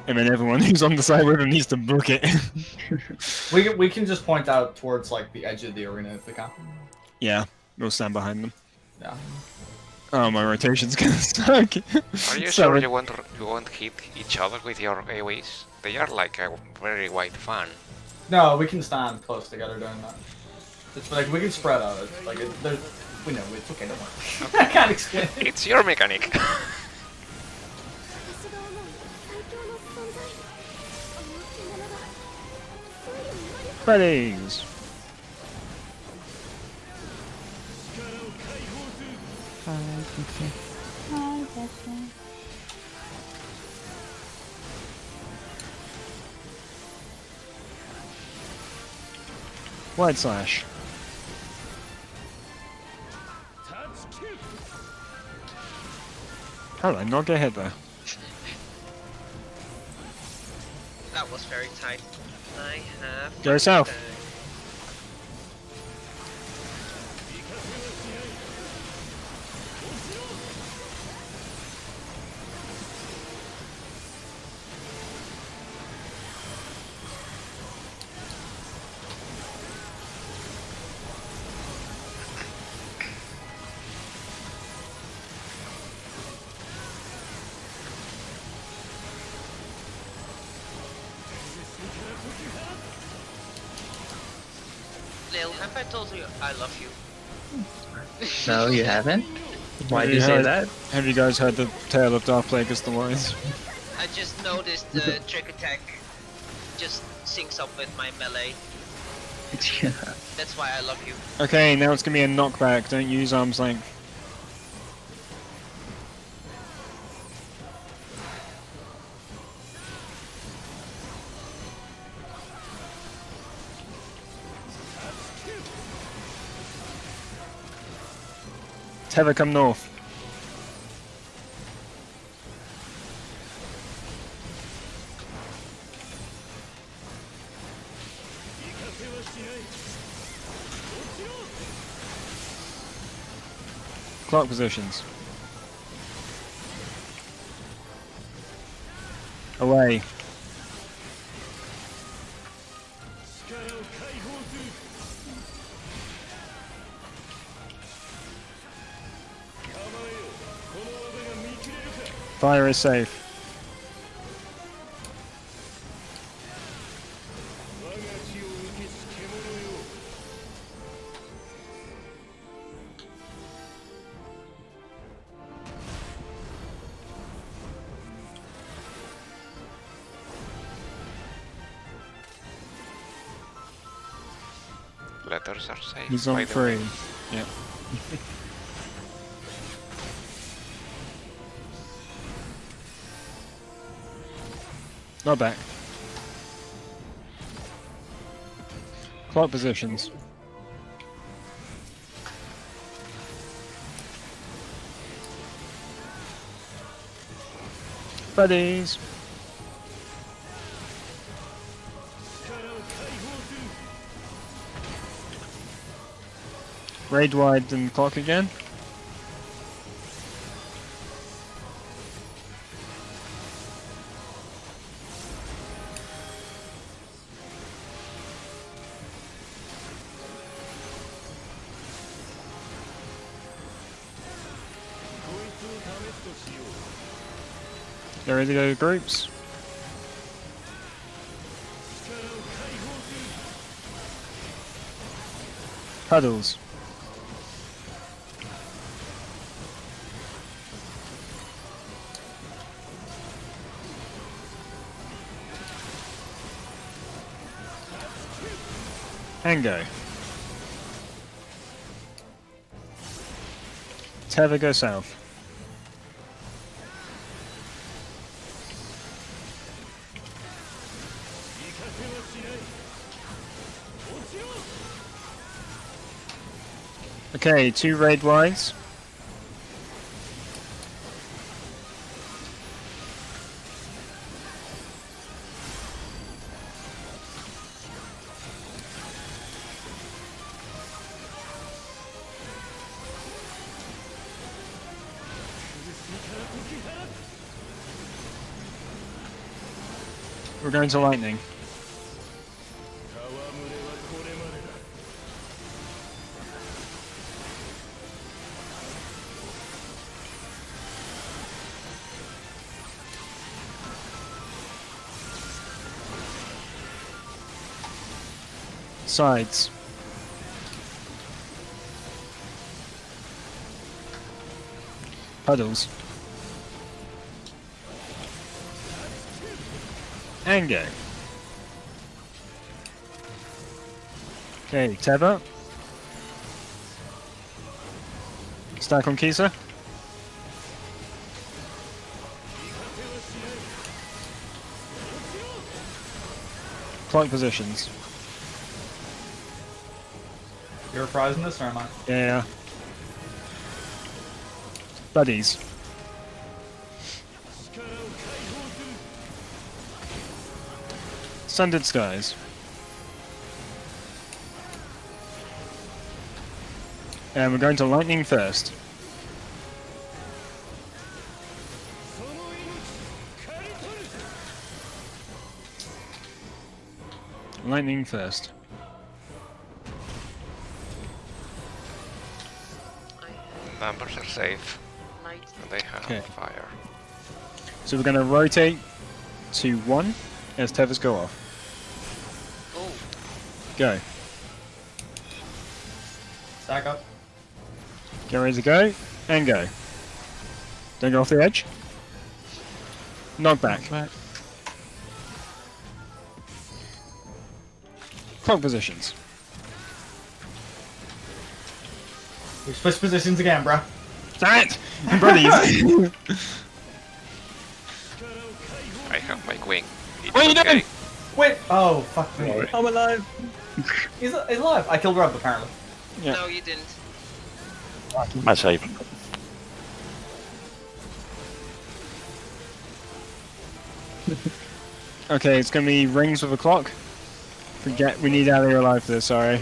And then everyone who's on the side with him needs to book it. We can just point out towards like the edge of the arena if we can. Yeah, we'll stand behind them. Yeah. Oh, my rotation's gonna suck. Are you So sure it- you won't hit each other with your AoEs? They are like a very wide fan. No, we can stand close together doing that. It's like we can spread out. It's like there's, we know it's okay. Don't worry. I can't explain it. It's your mechanic. Buddies! Wide slash. How did I not get hit there? That was very tight. I have. Go south. Lil, have I told you I love you? No, you haven't? Why Have do you say heard- that? Have you guys heard the tale of Darth Plagueis the Wise? I just noticed the trick attack just syncs up with my melee. That's why I love you. Okay, now it's gonna be a knockback. Don't use arm's length. Tether, come north. Clock positions. Away. Fire is safe. Letters are safe. He's by on the way. 3. Yeah. Not back. Clock positions. Buddies. Raid wide and clock again. Get ready to go to groups. Puddles. And go. Tether go south. Okay, 2 raid wides. We're going to lightning. Sides. Puddles. And go. Okay, tether. Stack on Kisa. Clock positions. You're reprising this, or am I? Yeah. Buddies. Sundered skies. And we're going to lightning first. Lightning first. Numbers are safe. And they have Okay. fire. So we're going to rotate to 1 as tethers go off. Oh, Go. Stack up. Get ready to go, and go. Don't go off the edge. Knock back. Back. Clock positions. We switch positions again, bruh. Damn it! Buddies! I have my wing. It's What are you okay. doing? Wait! Oh, fuck me. Sorry. I'm alive. He's alive. I killed Rob, apparently. Yeah. no, you didn't. I save. Okay, it's gonna be rings with a clock. Forget, we need Ali alive for this, sorry.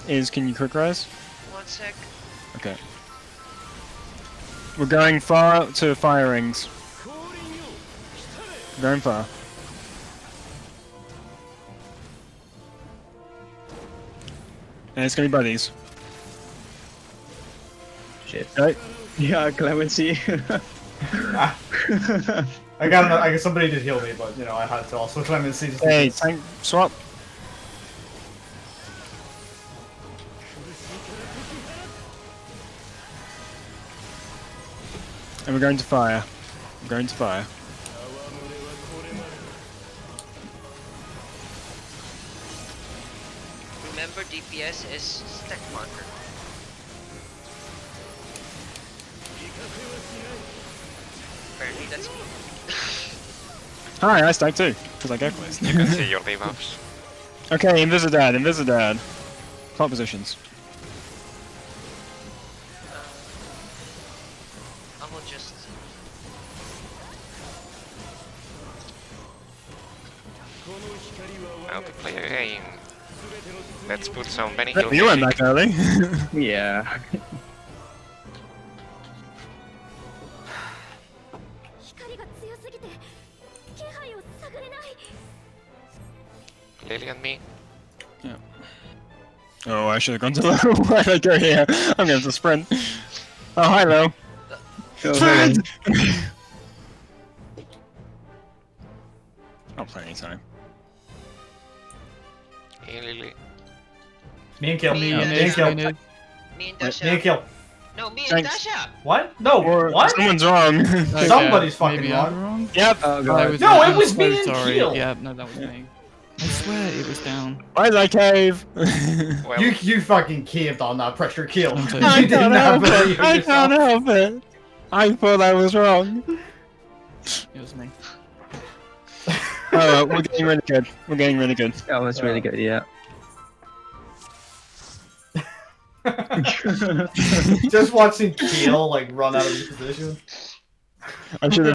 Can you quick rise? 1 sec. Okay. We're going far to fire rings. Going far. And it's gonna be buddies. Shit. Right? Yeah, Clemency. I got somebody did heal me, but you know I had to also clemency. Just Hey, because- tank swap. And we're going to fire. We're going to fire. Remember, DPS is stack marker. Apparently that's me. Hi, I stack too, because I go first. You can see your debuffs. Okay, Invisidad, Invisidad. Plot positions. I will just. How to play a game. Let's put some Benny You Hill went music. back early. Yeah. Lily and me. Oh, I should have gone to low. Why did I go here? I'm going to sprint. Oh, hi, Lo. Go ahead. Not plenty of time. Hey, Lily. Me and kill. Me Me and and kill. me and Me Dasha. and kill. No, me and Thanks. Dasha. What? No. Or What? someone's wrong. Okay, Somebody's fucking maybe wrong. I'm wrong. Yep. Oh I god. was- No, it I'm was so me and sorry. Keel. Yeah, no, that was me. I swear it was down. Why did I cave? Well, You fucking caved on that pressure kill. I'm so You I did can't not help believe it. I yourself. can't help it. I thought I was wrong. It was me. Oh, we're getting really good. We're getting really good. Oh, that's really good, yeah. Just watching Keel like run out of his position. I should have